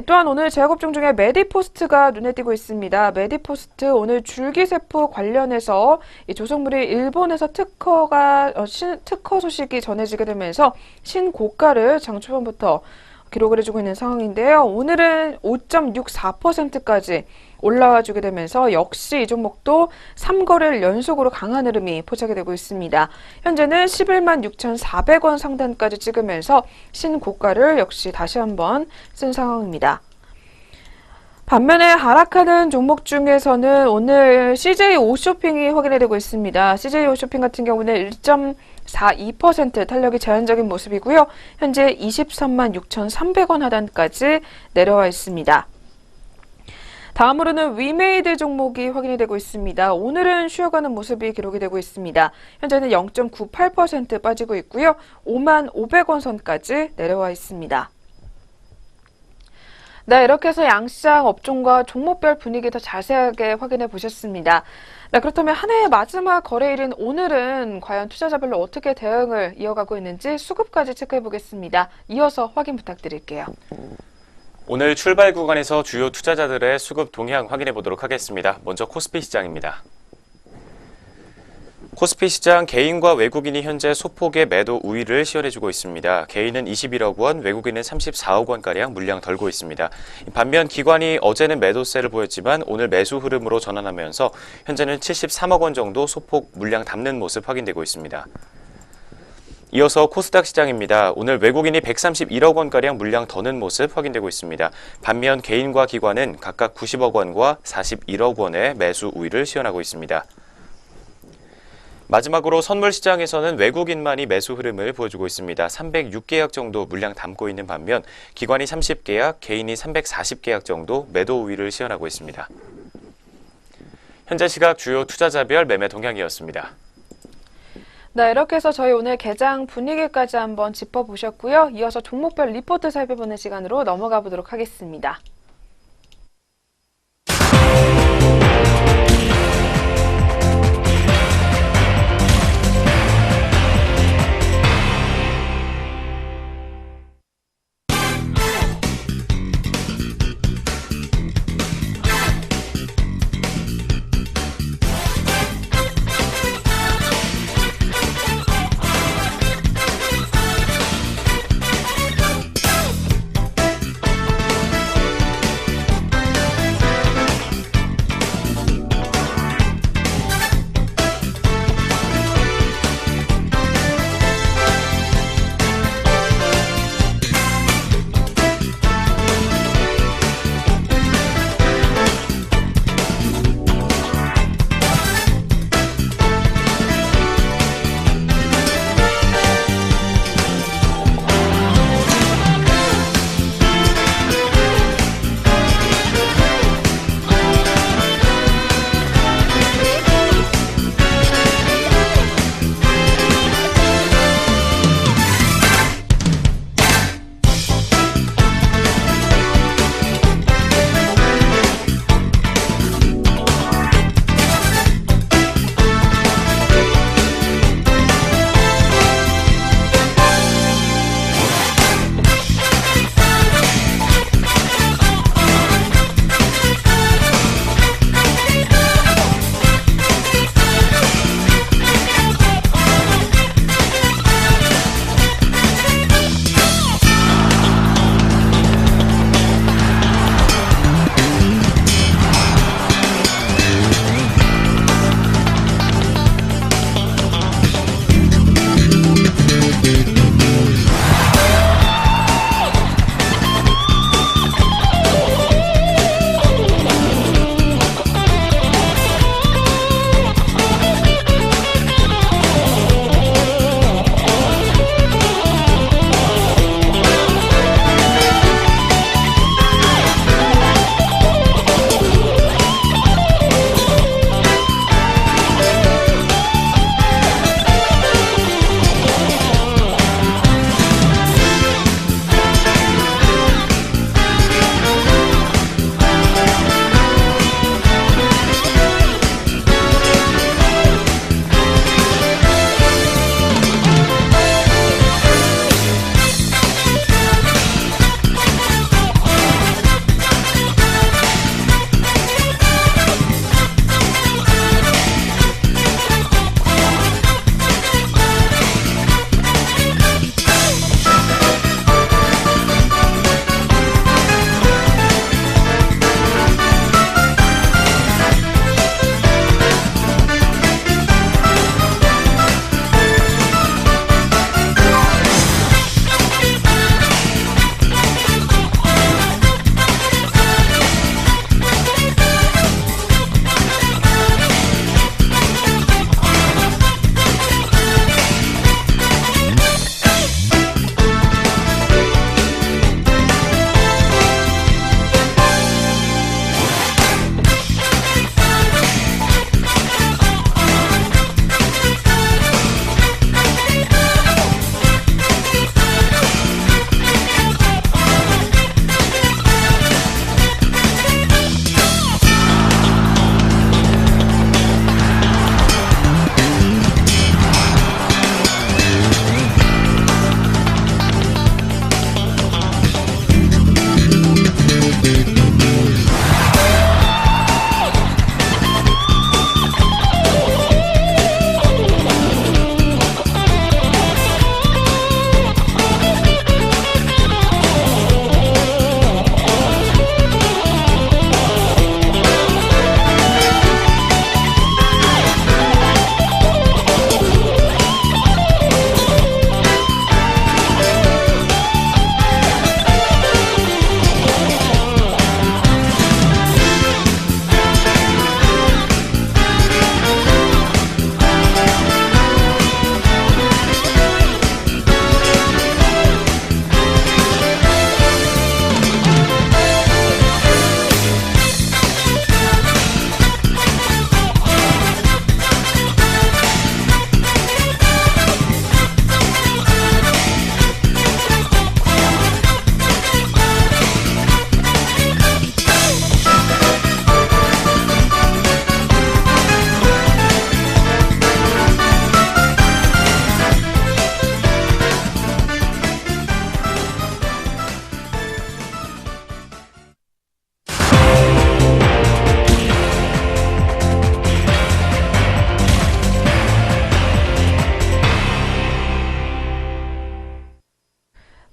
또한 오늘 제약업종 중에 메디포스트가 눈에 띄고 있습니다. 메디포스트 오늘 줄기세포 관련해서 조성물이 일본에서 특허 소식이 전해지게 되면서 신고가를 장 초반부터 기록을 해주고 있는 상황인데요. 오늘은 5.64%까지 올라와 주게 되면서 역시 이 종목도 3거래일 연속으로 강한 흐름이 포착이 되고 있습니다. 현재는 11만 6,400원 상단까지 찍으면서 신고가를 역시 다시 한번 쓴 상황입니다. 반면에 하락하는 종목 중에서는 오늘 CJ 오쇼핑이 확인이 되고 있습니다. CJ 오쇼핑 같은 경우는 1.42% 탄력이 제한적인 모습이고요. 현재 23만 6,300원 하단까지 내려와 있습니다. 다음으로는 위메이드 종목이 확인이 되고 있습니다. 오늘은 쉬어가는 모습이 기록이 되고 있습니다. 현재는 0.98% 빠지고 있고요. 5만 500원 선까지 내려와 있습니다. 네, 이렇게 해서 양시장 업종과 종목별 분위기 더 자세하게 확인해 보셨습니다. 네, 그렇다면 한 해의 마지막 거래일인 오늘은 과연 투자자별로 어떻게 대응을 이어가고 있는지 수급까지 체크해 보겠습니다. 이어서 확인 부탁드릴게요. 오늘 출발 구간에서 주요 투자자들의 수급 동향 확인해 보도록 하겠습니다. 먼저 코스피 시장입니다. 코스피 시장 개인과 외국인이 현재 소폭의 매도 우위를 시연해주고 있습니다. 개인은 21억 원, 외국인은 34억 원가량 물량 덜고 있습니다. 반면 기관이 어제는 매도세를 보였지만 오늘 매수 흐름으로 전환하면서 현재는 73억 원 정도 소폭 물량 담는 모습 확인되고 있습니다. 이어서 코스닥 시장입니다. 오늘 외국인이 131억 원가량 물량 더는 모습 확인되고 있습니다. 반면 개인과 기관은 각각 90억 원과 41억 원의 매수 우위를 시연하고 있습니다. 마지막으로 선물 시장에서는 외국인만이 매수 흐름을 보여주고 있습니다. 306계약 정도 물량 담고 있는 반면 기관이 30계약, 개인이 340계약 정도 매도 우위를 시연하고 있습니다. 현재 시각 주요 투자자별 매매 동향이었습니다. 네, 이렇게 해서 저희 오늘 개장 분위기까지 한번 짚어보셨고요. 이어서 종목별 리포트 살펴보는 시간으로 넘어가 보도록 하겠습니다.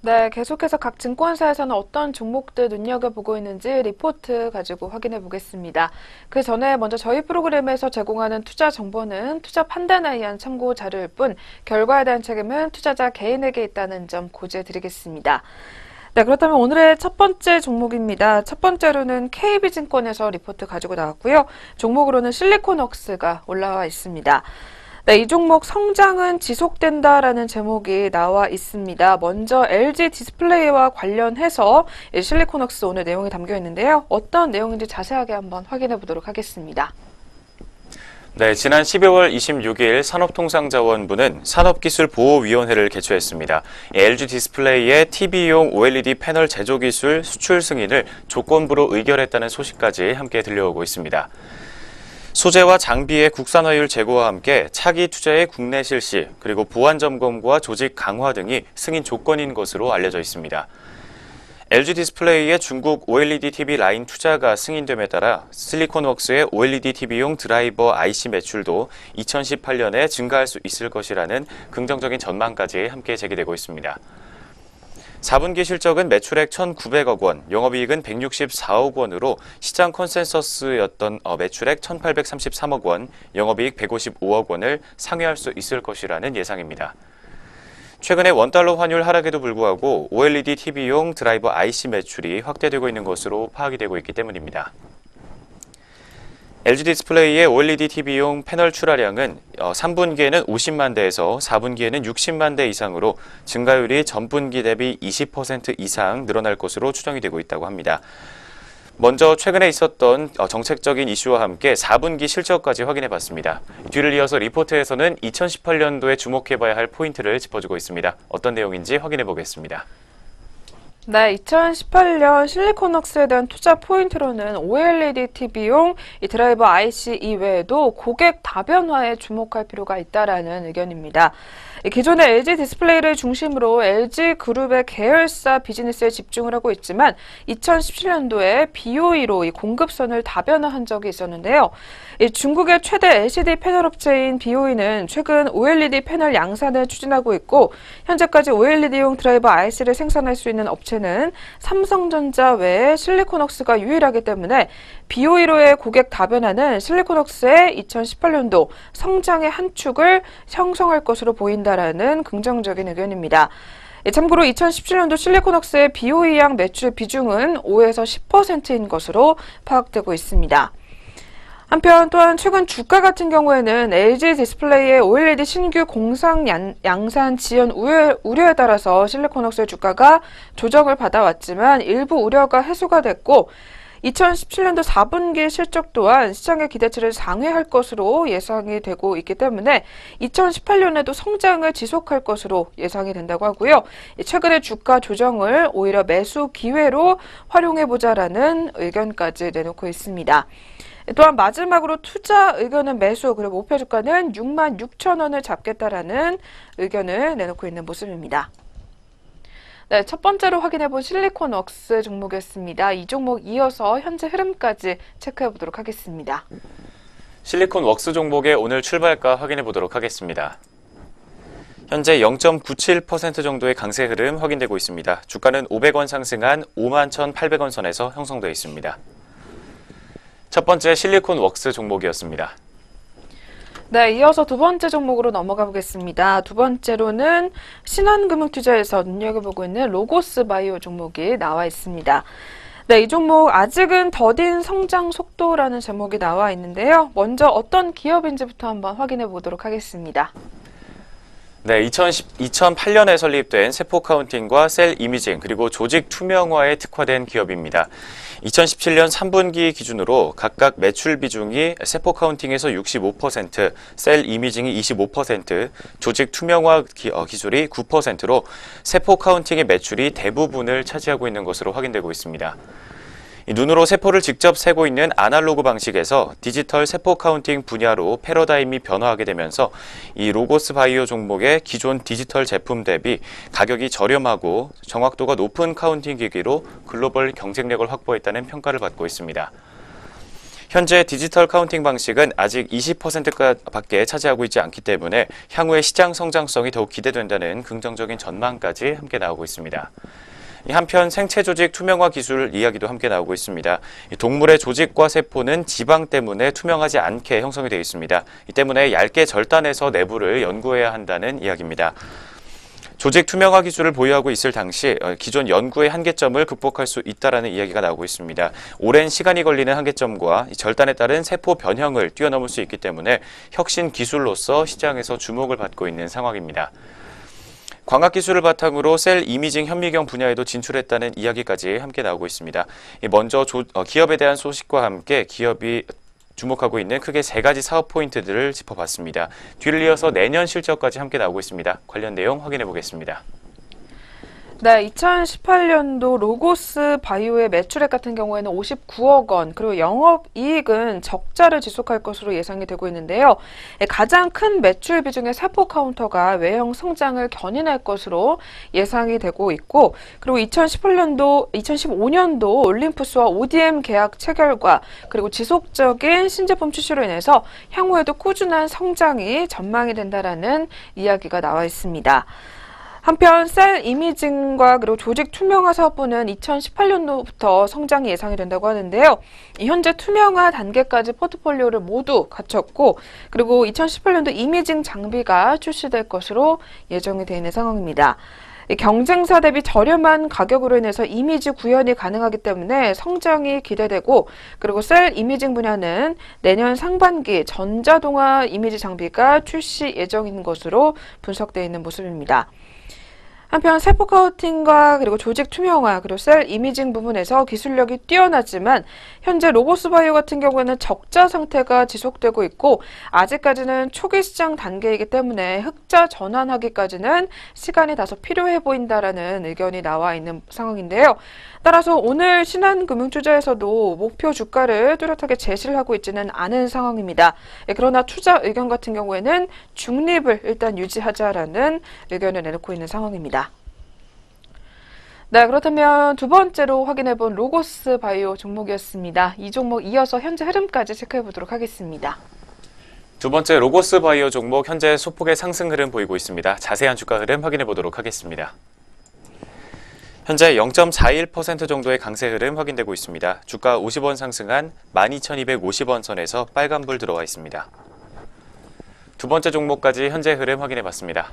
네, 계속해서 각 증권사에서는 어떤 종목들 눈여겨보고 있는지 리포트 가지고 확인해 보겠습니다. 그 전에 먼저 저희 프로그램에서 제공하는 투자 정보는 투자 판단에 의한 참고 자료일 뿐 결과에 대한 책임은 투자자 개인에게 있다는 점 고지해 드리겠습니다. 네, 그렇다면 오늘의 첫 번째 종목입니다. 첫 번째로는 KB증권에서 리포트 가지고 나왔고요. 종목으로는 실리콘웍스가 올라와 있습니다. 네, 이 종목 성장은 지속된다라는 제목이 나와 있습니다. 먼저 LG 디스플레이와 관련해서 실리콘웍스 오늘 내용이 담겨 있는데요. 어떤 내용인지 자세하게 한번 확인해 보도록 하겠습니다. 네, 지난 12월 26일 산업통상자원부는 산업기술보호위원회를 개최했습니다. LG 디스플레이의 TV용 OLED 패널 제조 기술 수출 승인을 조건부로 의결했다는 소식까지 함께 들려오고 있습니다. 소재와 장비의 국산화율 제고와 함께 차기 투자의 국내 실시, 그리고 보안 점검과 조직 강화 등이 승인 조건인 것으로 알려져 있습니다. LG 디스플레이의 중국 OLED TV 라인 투자가 승인됨에 따라 실리콘웍스의 OLED TV용 드라이버 IC 매출도 2018년에 증가할 수 있을 것이라는 긍정적인 전망까지 함께 제기되고 있습니다. 4분기 실적은 매출액 1,900억 원, 영업이익은 164억 원으로 시장 컨센서스였던 매출액 1,833억 원, 영업이익 155억 원을 상회할 수 있을 것이라는 예상입니다. 최근에 원달러 환율 하락에도 불구하고 OLED TV용 드라이버 IC 매출이 확대되고 있는 것으로 파악이 되고 있기 때문입니다. LG 디스플레이의 OLED TV용 패널 출하량은 3분기에는 50만 대에서 4분기에는 60만 대 이상으로 증가율이 전분기 대비 20% 이상 늘어날 것으로 추정이 되고 있다고 합니다. 먼저 최근에 있었던 정책적인 이슈와 함께 4분기 실적까지 확인해 봤습니다. 뒤를 이어서 리포트에서는 2018년도에 주목해봐야 할 포인트를 짚어주고 있습니다. 어떤 내용인지 확인해 보겠습니다. 네, 2018년 실리콘웍스에 대한 투자 포인트로는 OLED TV용 이 드라이버 IC 이외에도 고객 다변화에 주목할 필요가 있다라는 의견입니다. 기존의 LG 디스플레이를 중심으로 LG 그룹의 계열사 비즈니스에 집중을 하고 있지만 2017년도에 BOE로 이 공급선을 다변화한 적이 있었는데요. 중국의 최대 LCD 패널 업체인 BOE는 최근 OLED 패널 양산을 추진하고 있고 현재까지 OLED용 드라이버 IC를 생산할 수 있는 업체는 삼성전자 외에 실리콘웍스가 유일하기 때문에 BOE로의 고객 다변화는 실리콘웍스의 2018년도 성장의 한 축을 형성할 것으로 보인다라는 긍정적인 의견입니다. 참고로 2017년도 실리콘웍스의 BOE양 매출 비중은 5에서 10%인 것으로 파악되고 있습니다. 한편 또한 최근 주가 같은 경우에는 LG 디스플레이의 OLED 신규 공장 양산 지연 우려에 따라서 실리콘웍스의 주가가 조정을 받아왔지만 일부 우려가 해소가 됐고 2017년도 4분기 실적 또한 시장의 기대치를 상회할 것으로 예상이 되고 있기 때문에 2018년에도 성장을 지속할 것으로 예상이 된다고 하고요. 최근의 주가 조정을 오히려 매수 기회로 활용해보자라는 의견까지 내놓고 있습니다. 또한 마지막으로 투자 의견은 매수, 그리고 목표 주가는 66,000원을 잡겠다라는 의견을 내놓고 있는 모습입니다. 네, 첫 번째로 확인해본 실리콘웍스 종목이었습니다. 이 종목 이어서 현재 흐름까지 체크해 보도록 하겠습니다. 실리콘웍스 종목의 오늘 출발가 확인해 보도록 하겠습니다. 현재 0.97% 정도의 강세 흐름 확인되고 있습니다. 주가는 500원 상승한 51,800원 선에서 형성되어 있습니다. 첫 번째 실리콘웍스 종목이었습니다. 네, 이어서 두 번째 종목으로 넘어가 보겠습니다. 두 번째로는 신한금융투자에서 눈여겨보고 있는 로고스바이오 종목이 나와 있습니다. 네, 이 종목 아직은 더딘 성장 속도라는 제목이 나와 있는데요. 먼저 어떤 기업인지부터 한번 확인해 보도록 하겠습니다. 네, 2008년에 설립된 세포 카운팅과 셀 이미징 그리고 조직 투명화에 특화된 기업입니다. 2017년 3분기 기준으로 각각 매출 비중이 세포 카운팅에서 65%, 셀 이미징이 25%, 조직 투명화 기술이 9%로 세포 카운팅의 매출이 대부분을 차지하고 있는 것으로 확인되고 있습니다. 눈으로 세포를 직접 세고 있는 아날로그 방식에서 디지털 세포 카운팅 분야로 패러다임이 변화하게 되면서 이 로고스 바이오 종목의 기존 디지털 제품 대비 가격이 저렴하고 정확도가 높은 카운팅 기기로 글로벌 경쟁력을 확보했다는 평가를 받고 있습니다. 현재 디지털 카운팅 방식은 아직 20%밖에 차지하고 있지 않기 때문에 향후의 시장 성장성이 더욱 기대된다는 긍정적인 전망까지 함께 나오고 있습니다. 한편 생체 조직 투명화 기술 이야기도 함께 나오고 있습니다. 동물의 조직과 세포는 지방 때문에 투명하지 않게 형성이 되어 있습니다. 이 때문에 얇게 절단해서 내부를 연구해야 한다는 이야기입니다. 조직 투명화 기술을 보유하고 있을 당시 기존 연구의 한계점을 극복할 수 있다라는 이야기가 나오고 있습니다. 오랜 시간이 걸리는 한계점과 절단에 따른 세포 변형을 뛰어넘을 수 있기 때문에 혁신 기술로서 시장에서 주목을 받고 있는 상황입니다. 광학 기술을 바탕으로 셀 이미징 현미경 분야에도 진출했다는 이야기까지 함께 나오고 있습니다. 먼저 기업에 대한 소식과 함께 기업이 주목하고 있는 크게 세 가지 사업 포인트들을 짚어봤습니다. 뒤를 이어서 내년 실적까지 함께 나오고 있습니다. 관련 내용 확인해 보겠습니다. 네, 2018년도 로고스 바이오의 매출액 같은 경우에는 59억 원, 그리고 영업이익은 적자를 지속할 것으로 예상이 되고 있는데요. 가장 큰 매출 비중의 세포 카운터가 외형 성장을 견인할 것으로 예상이 되고 있고, 그리고 2015년도 올림푸스와 ODM 계약 체결과 그리고 지속적인 신제품 출시로 인해서 향후에도 꾸준한 성장이 전망이 된다라는 이야기가 나와 있습니다. 한편 셀 이미징과 그리고 조직 투명화 사업부는 2018년도부터 성장이 예상이 된다고 하는데요. 현재 투명화 단계까지 포트폴리오를 모두 갖췄고, 그리고 2018년도 이미징 장비가 출시될 것으로 예정이 되어 있는 상황입니다. 경쟁사 대비 저렴한 가격으로 인해서 이미지 구현이 가능하기 때문에 성장이 기대되고, 그리고 셀 이미징 분야는 내년 상반기 전자동화 이미지 장비가 출시 예정인 것으로 분석되어 있는 모습입니다. 한편 세포 카운팅과 그리고 조직 투명화 그리고 셀 이미징 부분에서 기술력이 뛰어나지만 현재 로보스 바이오 같은 경우에는 적자 상태가 지속되고 있고, 아직까지는 초기 시장 단계이기 때문에 흑자 전환하기까지는 시간이 다소 필요해 보인다라는 의견이 나와 있는 상황인데요. 따라서 오늘 신한금융투자에서도 목표 주가를 뚜렷하게 제시를 하고 있지는 않은 상황입니다. 그러나 투자 의견 같은 경우에는 중립을 일단 유지하자라는 의견을 내놓고 있는 상황입니다. 네, 그렇다면 두 번째로 확인해본 로고스 바이오 종목이었습니다. 이 종목 이어서 현재 흐름까지 체크해 보도록 하겠습니다. 두 번째 로고스 바이오 종목 현재 소폭의 상승 흐름 보이고 있습니다. 자세한 주가 흐름 확인해 보도록 하겠습니다. 현재 0.41% 정도의 강세 흐름 확인되고 있습니다. 주가 50원 상승한 12,250원 선에서 빨간불 들어와 있습니다. 두 번째 종목까지 현재 흐름 확인해 봤습니다.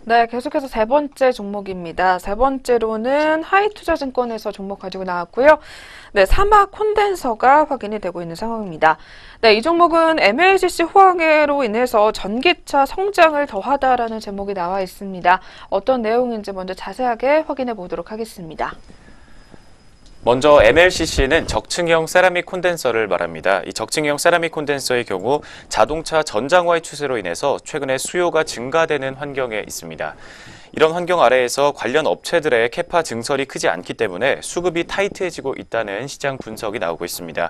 네, 계속해서 세 번째 종목입니다. 세 번째로는 하이투자증권에서 종목 가지고 나왔고요. 네, 사막 콘덴서가 확인이 되고 있는 상황입니다. 네, 이 종목은 MLCC 호황으로 인해서 전기차 성장을 더하다라는 제목이 나와 있습니다. 어떤 내용인지 먼저 자세하게 확인해 보도록 하겠습니다. 먼저 MLCC는 적층형 세라믹 콘덴서를 말합니다. 이 적층형 세라믹 콘덴서의 경우 자동차 전장화의 추세로 인해서 최근에 수요가 증가되는 환경에 있습니다. 이런 환경 아래에서 관련 업체들의 캐파 증설이 크지 않기 때문에 수급이 타이트해지고 있다는 시장 분석이 나오고 있습니다.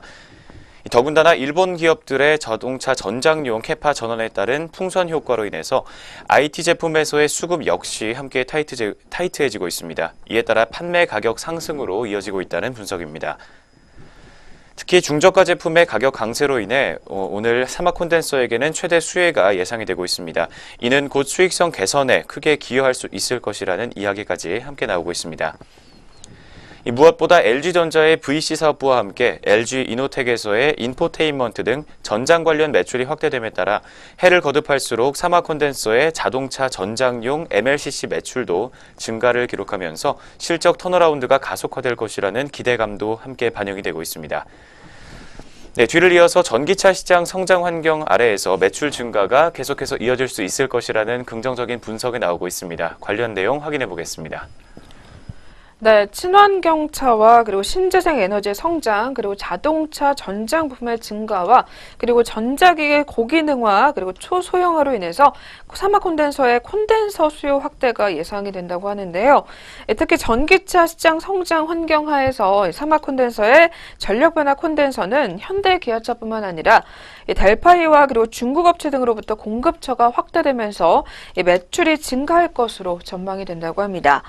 더군다나 일본 기업들의 자동차 전장용 캐파 전환에 따른 풍선 효과로 인해서 IT 제품에서의 수급 역시 함께 타이트해지고 있습니다. 이에 따라 판매 가격 상승으로 이어지고 있다는 분석입니다. 특히 중저가 제품의 가격 강세로 인해 오늘 사막 콘덴서에게는 최대 수혜가 예상이 되고 있습니다. 이는 곧 수익성 개선에 크게 기여할 수 있을 것이라는 이야기까지 함께 나오고 있습니다. 무엇보다 LG전자의 VC 사업부와 함께 LG 이노텍에서의 인포테인먼트 등 전장 관련 매출이 확대됨에 따라 해를 거듭할수록 사막 콘덴서의 자동차 전장용 MLCC 매출도 증가를 기록하면서 실적 턴어라운드가 가속화될 것이라는 기대감도 함께 반영이 되고 있습니다. 네, 뒤를 이어서 전기차 시장 성장 환경 아래에서 매출 증가가 계속해서 이어질 수 있을 것이라는 긍정적인 분석이 나오고 있습니다. 관련 내용 확인해 보겠습니다. 네, 친환경차와 그리고 신재생 에너지의 성장, 그리고 자동차 전장 부품의 증가와 그리고 전자기기 고기능화, 그리고 초소형화로 인해서 사막 콘덴서의 콘덴서 수요 확대가 예상이 된다고 하는데요. 특히 전기차 시장 성장 환경 하에서 사막 콘덴서의 전력 변화 콘덴서는 현대 기아차뿐만 아니라 델파이와 그리고 중국 업체 등으로부터 공급처가 확대되면서 매출이 증가할 것으로 전망이 된다고 합니다.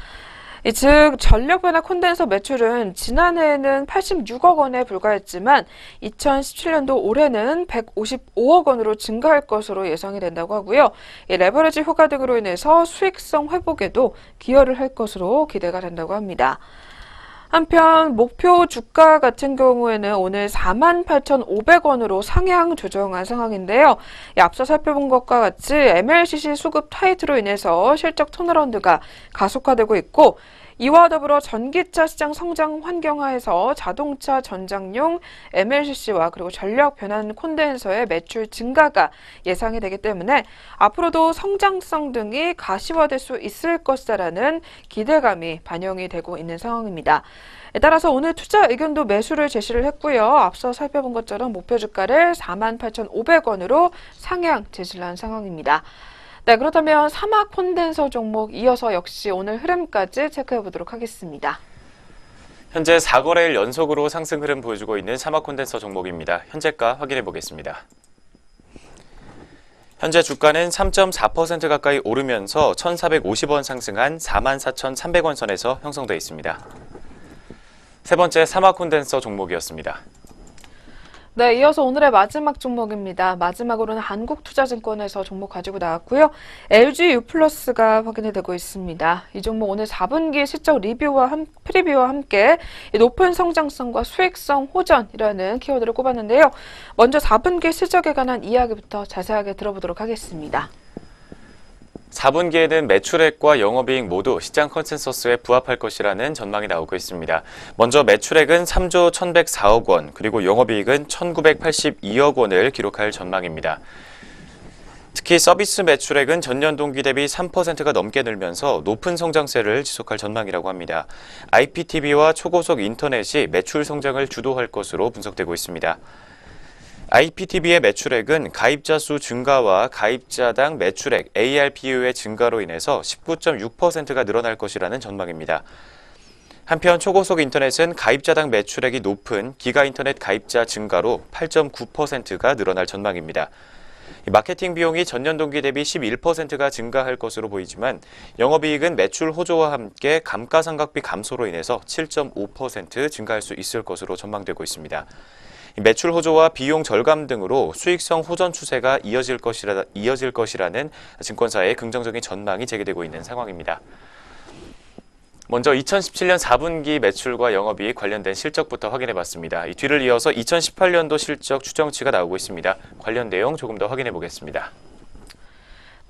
즉 전력 변화 콘덴서 매출은 지난해에는 86억 원에 불과했지만 2017년도 올해는 155억 원으로 증가할 것으로 예상이 된다고 하고요. 이 레버리지 효과 등으로 인해서 수익성 회복에도 기여를 할 것으로 기대가 된다고 합니다. 한편 목표 주가 같은 경우에는 오늘 48,500원으로 상향 조정한 상황인데요. 앞서 살펴본 것과 같이 MLCC 수급 타이트로 인해서 실적 턴어라운드가 가속화되고 있고, 이와 더불어 전기차 시장 성장 환경하에서 자동차 전장용 MLCC와 그리고 전력 변환 콘덴서의 매출 증가가 예상이 되기 때문에 앞으로도 성장성 등이 가시화될 수 있을 것이라는 기대감이 반영이 되고 있는 상황입니다. 따라서 오늘 투자 의견도 매수를 제시를 했고요. 앞서 살펴본 것처럼 목표 주가를 48,500원으로 상향 제시를 한 상황입니다. 네, 그렇다면 사막 콘덴서 종목 이어서 역시 오늘 흐름까지 체크해 보도록 하겠습니다. 현재 4거래일 연속으로 상승 흐름 보여주고 있는 사막 콘덴서 종목입니다. 현재가 확인해 보겠습니다. 현재 주가는 3.4% 가까이 오르면서 1,450원 상승한 44,300원 선에서 형성되어 있습니다. 세 번째 사막 콘덴서 종목이었습니다. 네, 이어서 오늘의 마지막 종목입니다. 마지막으로는 한국투자증권에서 종목 가지고 나왔고요. LG U+가 확인이 되고 있습니다. 이 종목 오늘 4분기 실적 프리뷰와 함께 높은 성장성과 수익성 호전이라는 키워드를 꼽았는데요. 먼저 4분기 실적에 관한 이야기부터 자세하게 들어보도록 하겠습니다. 4분기에는 매출액과 영업이익 모두 시장 컨센서스에 부합할 것이라는 전망이 나오고 있습니다. 먼저 매출액은 3조 1,104억 원, 그리고 영업이익은 1,982억 원을 기록할 전망입니다. 특히 서비스 매출액은 전년 동기 대비 3%가 넘게 늘면서 높은 성장세를 지속할 전망이라고 합니다. IPTV와 초고속 인터넷이 매출 성장을 주도할 것으로 분석되고 있습니다. IPTV의 매출액은 가입자 수 증가와 가입자당 매출액 ARPU의 증가로 인해서 19.6%가 늘어날 것이라는 전망입니다. 한편 초고속 인터넷은 가입자당 매출액이 높은 기가인터넷 가입자 증가로 8.9%가 늘어날 전망입니다. 마케팅 비용이 전년 동기 대비 11%가 증가할 것으로 보이지만 영업이익은 매출 호조와 함께 감가상각비 감소로 인해서 7.5% 증가할 수 있을 것으로 전망되고 있습니다. 매출 호조와 비용 절감 등으로 수익성 호전 추세가 이어질 것이라는 증권사의 긍정적인 전망이 제기되고 있는 상황입니다. 먼저 2017년 4분기 매출과 영업이익 관련된 실적부터 확인해 봤습니다. 이 뒤를 이어서 2018년도 실적 추정치가 나오고 있습니다. 관련 내용 조금 더 확인해 보겠습니다.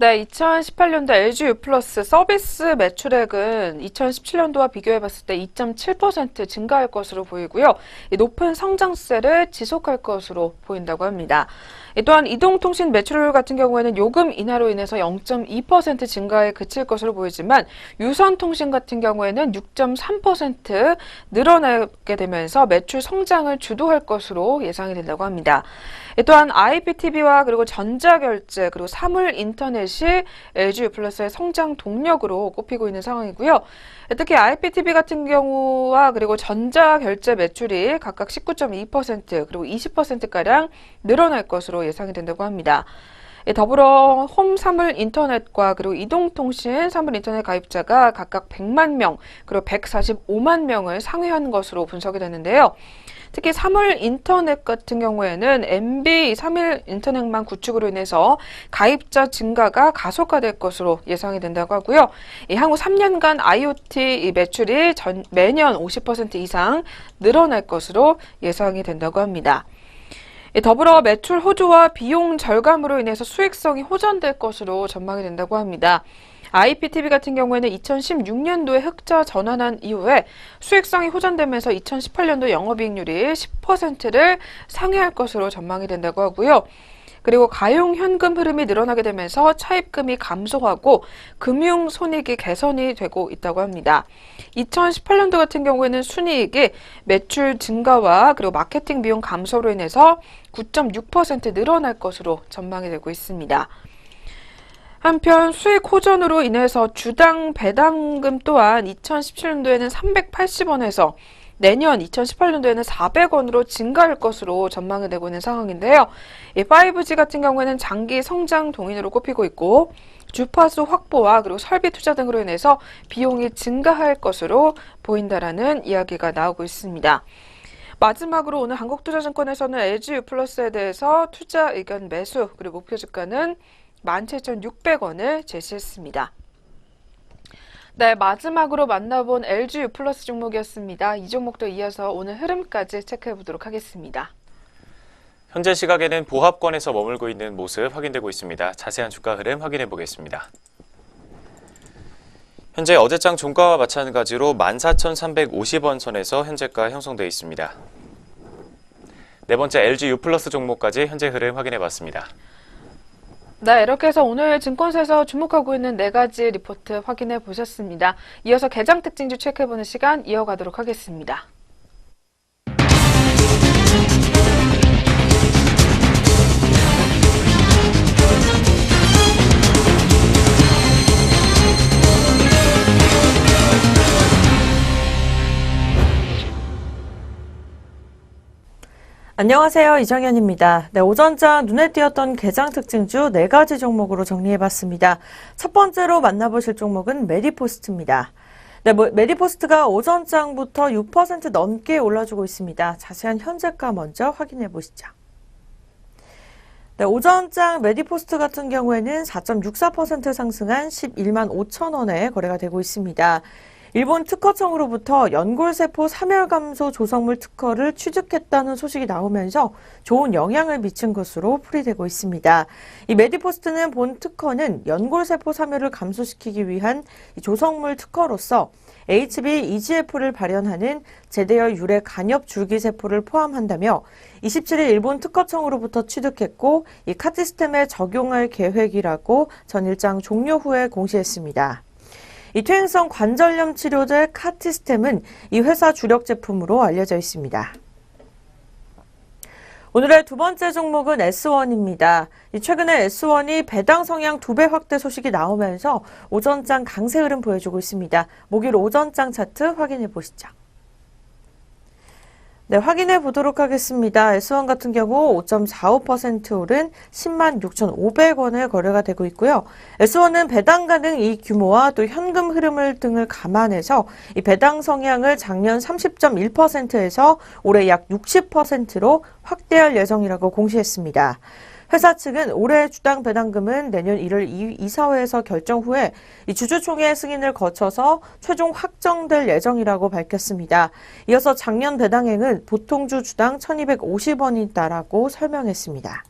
네, 2018년도 LG U+ 서비스 매출액은 2017년도와 비교해봤을 때 2.7% 증가할 것으로 보이고요. 이 높은 성장세를 지속할 것으로 보인다고 합니다. 또한 이동통신 매출율 같은 경우에는 요금 인하로 인해서 0.2% 증가에 그칠 것으로 보이지만 유선통신 같은 경우에는 6.3% 늘어나게 되면서 매출 성장을 주도할 것으로 예상이 된다고 합니다. 또한 IPTV와 그리고 전자결제 그리고 사물 인터넷이 LG U+의 성장 동력으로 꼽히고 있는 상황이고요. 특히 IPTV 같은 경우와 그리고 전자결제 매출이 각각 19.2% 그리고 20%가량 늘어날 것으로 예상이 된다고 합니다. 더불어 홈 사물 인터넷과 그리고 이동통신 사물 인터넷 가입자가 각각 100만 명 그리고 145만 명을 상회한 것으로 분석이 되는데요. 특히 사물 인터넷 같은 경우에는 MB 3일 인터넷망 구축으로 인해서 가입자 증가가 가속화될 것으로 예상이 된다고 하고요. 향후 3년간 IoT 매출이 매년 50% 이상 늘어날 것으로 예상이 된다고 합니다. 더불어 매출 호조와 비용 절감으로 인해서 수익성이 호전될 것으로 전망이 된다고 합니다. IPTV 같은 경우에는 2016년도에 흑자 전환한 이후에 수익성이 호전되면서 2018년도 영업이익률이 10%를 상회할 것으로 전망이 된다고 하고요. 그리고 가용 현금 흐름이 늘어나게 되면서 차입금이 감소하고 금융 손익이 개선이 되고 있다고 합니다. 2018년도 같은 경우에는 순이익이 매출 증가와 그리고 마케팅 비용 감소로 인해서 9.6% 늘어날 것으로 전망이 되고 있습니다. 한편 수익 호전으로 인해서 주당 배당금 또한 2017년도에는 380원에서 내년 2018년도에는 400원으로 증가할 것으로 전망이 되고 있는 상황인데요. 이 5G 같은 경우에는 장기 성장 동인으로 꼽히고 있고 주파수 확보와 그리고 설비 투자 등으로 인해서 비용이 증가할 것으로 보인다라는 이야기가 나오고 있습니다. 마지막으로 오늘 한국투자증권에서는 LG유플러스에 대해서 투자 의견 매수 그리고 목표 주가는 17,600원을 제시했습니다. 네, 마지막으로 만나본 LG유플러스 종목이었습니다. 이 종목도 이어서 오늘 흐름까지 체크해 보도록 하겠습니다. 현재 시각에는 보합권에서 머물고 있는 모습 확인되고 있습니다. 자세한 주가 흐름 확인해 보겠습니다. 현재 어제장 종가와 마찬가지로 14,350원 선에서 현재가 형성되어 있습니다. 네 번째 LG유플러스 종목까지 현재 흐름 확인해 봤습니다. 네, 이렇게 해서 오늘 증권사에서 주목하고 있는 4가지 리포트 확인해 보셨습니다. 이어서 개장 특징주 체크해보는 시간 이어가도록 하겠습니다. 안녕하세요. 이정현입니다. 네, 오전장 눈에 띄었던 개장 특징주 4가지 종목으로 정리해봤습니다. 첫 번째로 만나보실 종목은 메디포스트입니다. 네, 메디포스트가 오전장부터 6% 넘게 올라주고 있습니다. 자세한 현재가 먼저 확인해 보시죠. 네, 오전장 메디포스트 같은 경우에는 4.64% 상승한 11만 5천 원에 거래가 되고 있습니다. 일본 특허청으로부터 연골세포 사멸 감소 조성물 특허를 취득했다는 소식이 나오면서 좋은 영향을 미친 것으로 풀이되고 있습니다. 이 메디포스트는 본 특허는 연골세포 사멸을 감소시키기 위한 조성물 특허로서 HB-EGF를 발현하는 제대열 유래 간엽 줄기세포를 포함한다며 27일 일본 특허청으로부터 취득했고 이 카티스템에 적용할 계획이라고 전일장 종료 후에 공시했습니다. 이 퇴행성 관절염 치료제 카티스템은 이 회사 주력 제품으로 알려져 있습니다. 오늘의 두 번째 종목은 S1입니다. 최근에 S1이 배당 성향 2배 확대 소식이 나오면서 오전장 강세 흐름 보여주고 있습니다. 목요일 오전장 차트 확인해 보시죠. 네, 확인해 보도록 하겠습니다. S1 같은 경우 5.45% 오른 10만 6,500원에 거래가 되고 있고요. S1은 배당 가능 이익 규모와 또 현금 흐름을 등을 감안해서 이 배당 성향을 작년 30.1%에서 올해 약 60%로 확대할 예정이라고 공시했습니다. 회사 측은 올해 주당 배당금은 내년 1월 이사회에서 결정 후에 이 주주총회 승인을 거쳐서 최종 확정될 예정이라고 밝혔습니다. 이어서 작년 배당액은 보통주 주당 1,250원이다라고 설명했습니다.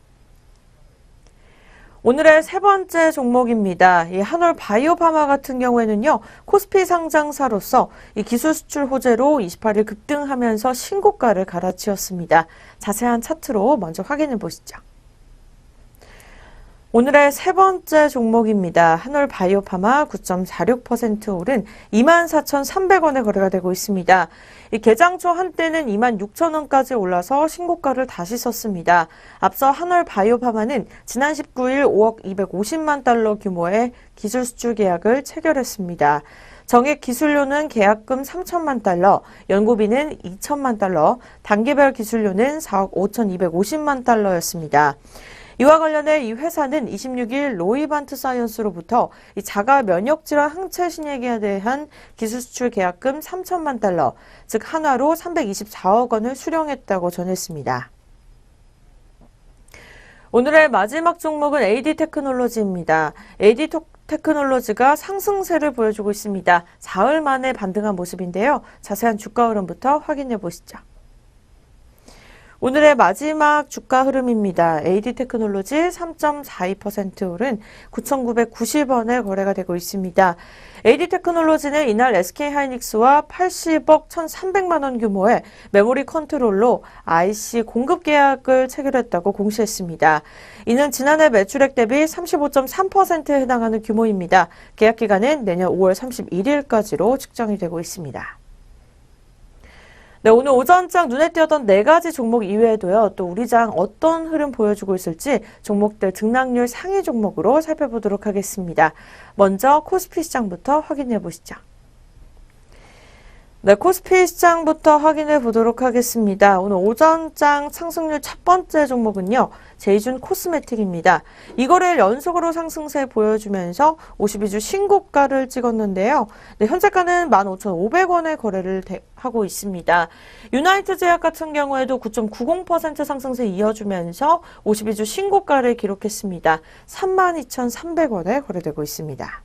오늘의 세 번째 종목입니다. 이 한올바이오파마 같은 경우에는요, 코스피 상장사로서 이 기술 수출 호재로 28일 급등하면서 신고가를 갈아치웠습니다. 자세한 차트로 먼저 확인해 보시죠. 오늘의 세 번째 종목입니다. 한올바이오파마 9.46% 오른 24,300원에 거래가 되고 있습니다. 이 개장 초 한때는 26,000원까지 올라서 신고가를 다시 썼습니다. 앞서 한올바이오파마는 지난 19일 5억 250만 달러 규모의 기술 수출 계약을 체결했습니다. 정액 기술료는 계약금 3천만 달러, 연구비는 2천만 달러, 단계별 기술료는 4억 5,250만 달러였습니다. 이와 관련해 이 회사는 26일 로이반트 사이언스로부터 이 자가 면역 질환 항체 신약에 대한 기술 수출 계약금 3천만 달러, 즉 한화로 324억 원을 수령했다고 전했습니다. 오늘의 마지막 종목은 AD테크놀로지입니다. AD테크놀로지가 상승세를 보여주고 있습니다. 사흘 만에 반등한 모습인데요. 자세한 주가 흐름부터 확인해 보시죠. 오늘의 마지막 주가 흐름입니다. AD테크놀로지 3.42% 오른 9,990원에 거래가 되고 있습니다. AD테크놀로지는 이날 SK하이닉스와 80억 1,300만 원 규모의 메모리 컨트롤러 IC 공급 계약을 체결했다고 공시했습니다. 이는 지난해 매출액 대비 35.3%에 해당하는 규모입니다. 계약 기간은 내년 5월 31일까지로 측정이 되고 있습니다. 네, 오늘 오전장 눈에 띄었던 4가지 종목 이외에도요, 또 우리 장 어떤 흐름 보여주고 있을지 종목들 등락률 상위 종목으로 살펴보도록 하겠습니다. 먼저 코스피 시장부터 확인해 보시죠. 네, 코스피 시장부터 확인해 보도록 하겠습니다. 오늘 오전장 상승률 첫 번째 종목은요, 제이준 코스메틱입니다. 이거를 연속으로 상승세 보여주면서 52주 신고가를 찍었는데요. 네, 현재가는 15,500원에 거래를 하고 있습니다. 유나이트 제약 같은 경우에도 9.90% 상승세 이어주면서 52주 신고가를 기록했습니다. 32,300원에 거래되고 있습니다.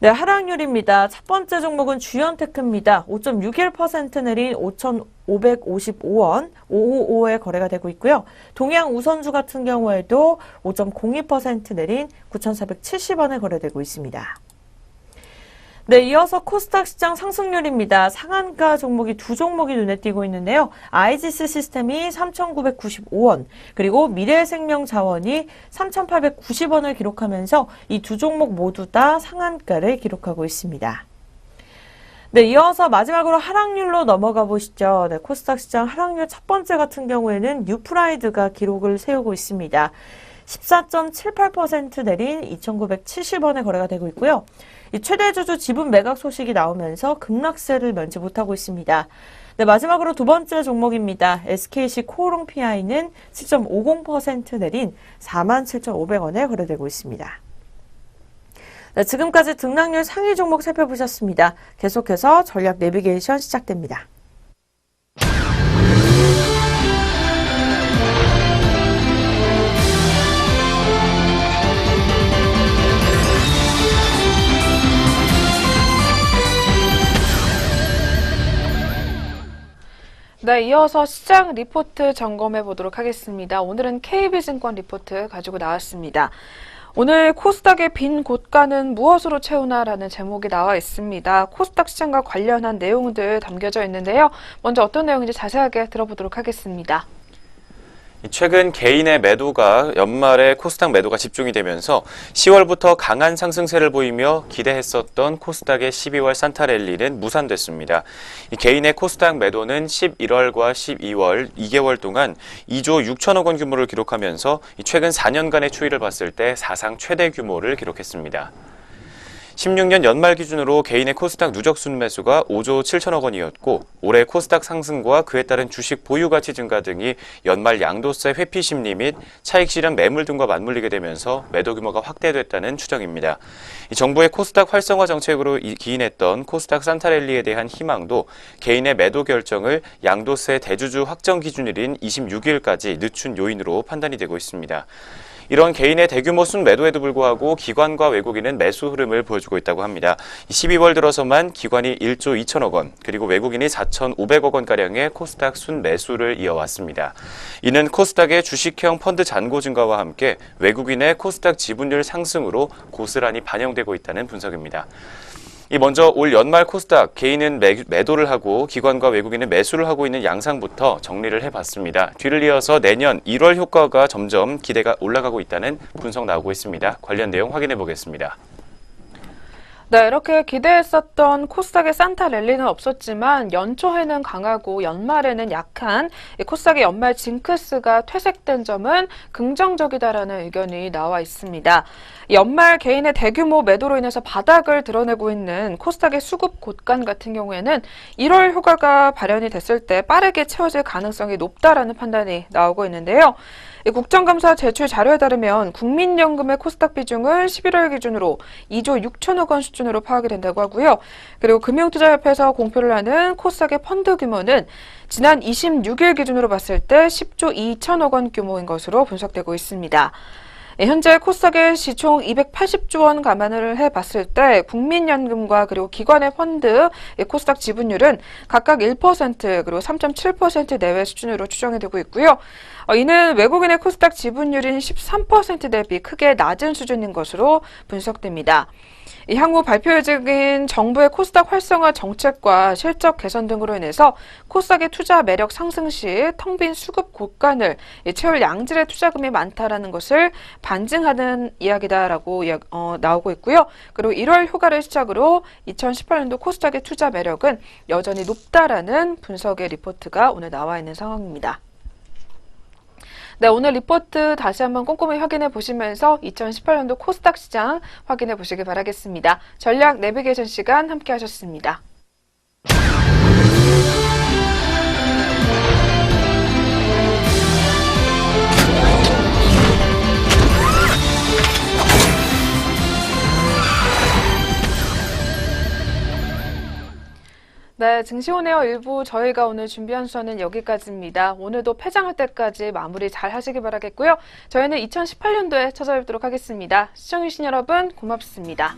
네, 하락률입니다. 첫 번째 종목은 주연테크입니다. 5.61% 내린 5,555원 555에 거래가 되고 있고요. 동양 우선주 같은 경우에도 5.02% 내린 9,470원에 거래되고 있습니다. 네, 이어서 코스닥 시장 상승률입니다. 상한가 종목이 두 종목이 눈에 띄고 있는데요. 아이지스 시스템이 3,995원, 그리고 미래생명자원이 3,890원을 기록하면서 이 두 종목 모두 다 상한가를 기록하고 있습니다. 네, 이어서 마지막으로 하락률로 넘어가 보시죠. 네, 코스닥 시장 하락률 첫 번째 같은 경우에는 뉴프라이드가 기록을 세우고 있습니다. 14.78% 내린 2,970원에 거래가 되고 있고요. 이 최대 주주 지분 매각 소식이 나오면서 급락세를 면치 못하고 있습니다. 네, 마지막으로 두 번째 종목입니다. SKC 코오롱 PI는 7.50% 내린 47,500원에 거래되고 있습니다. 네, 지금까지 등락률 상위 종목 살펴보셨습니다. 계속해서 전략 내비게이션 시작됩니다. 네, 이어서 시장 리포트 점검해 보도록 하겠습니다. 오늘은 KB증권 리포트 가지고 나왔습니다. 오늘 코스닥의 빈 고가는 무엇으로 채우나라는 제목이 나와 있습니다. 코스닥 시장과 관련한 내용들 담겨져 있는데요. 먼저 어떤 내용인지 자세하게 들어보도록 하겠습니다. 최근 개인의 매도가 연말에 코스닥 매도가 집중이 되면서 10월부터 강한 상승세를 보이며 기대했었던 코스닥의 12월 산타랠리는 무산됐습니다. 개인의 코스닥 매도는 11월과 12월 2개월 동안 2조 6천억 원 규모를 기록하면서 최근 4년간의 추이를 봤을 때 사상 최대 규모를 기록했습니다. 16년 연말 기준으로 개인의 코스닥 누적 순매수가 5조 7천억 원이었고 올해 코스닥 상승과 그에 따른 주식 보유 가치 증가 등이 연말 양도세 회피 심리 및 차익 실현 매물 등과 맞물리게 되면서 매도 규모가 확대됐다는 추정입니다. 정부의 코스닥 활성화 정책으로 기인했던 코스닥 산타랠리에 대한 희망도 개인의 매도 결정을 양도세 대주주 확정 기준일인 26일까지 늦춘 요인으로 판단이 되고 있습니다. 이런 개인의 대규모 순매도에도 불구하고 기관과 외국인은 매수 흐름을 보여주고 있다고 합니다. 12월 들어서만 기관이 1조 2천억 원, 그리고 외국인이 4,500억 원가량의 코스닥 순매수를 이어왔습니다. 이는 코스닥의 주식형 펀드 잔고 증가와 함께 외국인의 코스닥 지분율 상승으로 고스란히 반영되고 있다는 분석입니다. 먼저 올 연말 코스닥 개인은 매도를 하고 기관과 외국인은 매수를 하고 있는 양상부터 정리를 해봤습니다. 뒤를 이어서 내년 1월 효과가 점점 기대가 올라가고 있다는 분석 나오고 있습니다. 관련 내용 확인해 보겠습니다. 네, 이렇게 기대했었던 코스닥의 산타랠리는 없었지만 연초에는 강하고 연말에는 약한 코스닥의 연말 징크스가 퇴색된 점은 긍정적이다라는 의견이 나와 있습니다. 연말 개인의 대규모 매도로 인해서 바닥을 드러내고 있는 코스닥의 수급 곳간 같은 경우에는 1월 효과가 발현이 됐을 때 빠르게 채워질 가능성이 높다라는 판단이 나오고 있는데요. 국정감사 제출 자료에 따르면 국민연금의 코스닥 비중은 11월 기준으로 2조 6천억 원 수준으로 파악이 된다고 하고요. 그리고 금융투자협회에서 공표를 하는 코스닥의 펀드 규모는 지난 26일 기준으로 봤을 때 10조 2천억 원 규모인 것으로 분석되고 있습니다. 현재 코스닥의 시총 280조 원 감안을 해봤을 때 국민연금과 그리고 기관의 펀드 코스닥 지분율은 각각 1% 그리고 3.7% 내외 수준으로 추정이 되고 있고요. 이는 외국인의 코스닥 지분율인 13% 대비 크게 낮은 수준인 것으로 분석됩니다. 향후 발표 예정인 정부의 코스닥 활성화 정책과 실적 개선 등으로 인해서 코스닥의 투자 매력 상승 시 텅 빈 수급 곳간을 채울 양질의 투자금이 많다라는 것을 반증하는 이야기다라고 나오고 있고요. 그리고 1월 휴가를 시작으로 2018년도 코스닥의 투자 매력은 여전히 높다라는 분석의 리포트가 오늘 나와 있는 상황입니다. 네, 오늘 리포트 다시 한번 꼼꼼히 확인해 보시면서 2018년도 코스닥 시장 확인해 보시기 바라겠습니다. 전략 내비게이션 시간 함께 하셨습니다. 네, 증시온에어 일부 저희가 오늘 준비한 수는 여기까지입니다. 오늘도 폐장할 때까지 마무리 잘 하시기 바라겠고요. 저희는 2018년도에 찾아뵙도록 하겠습니다. 시청해주신 여러분 고맙습니다.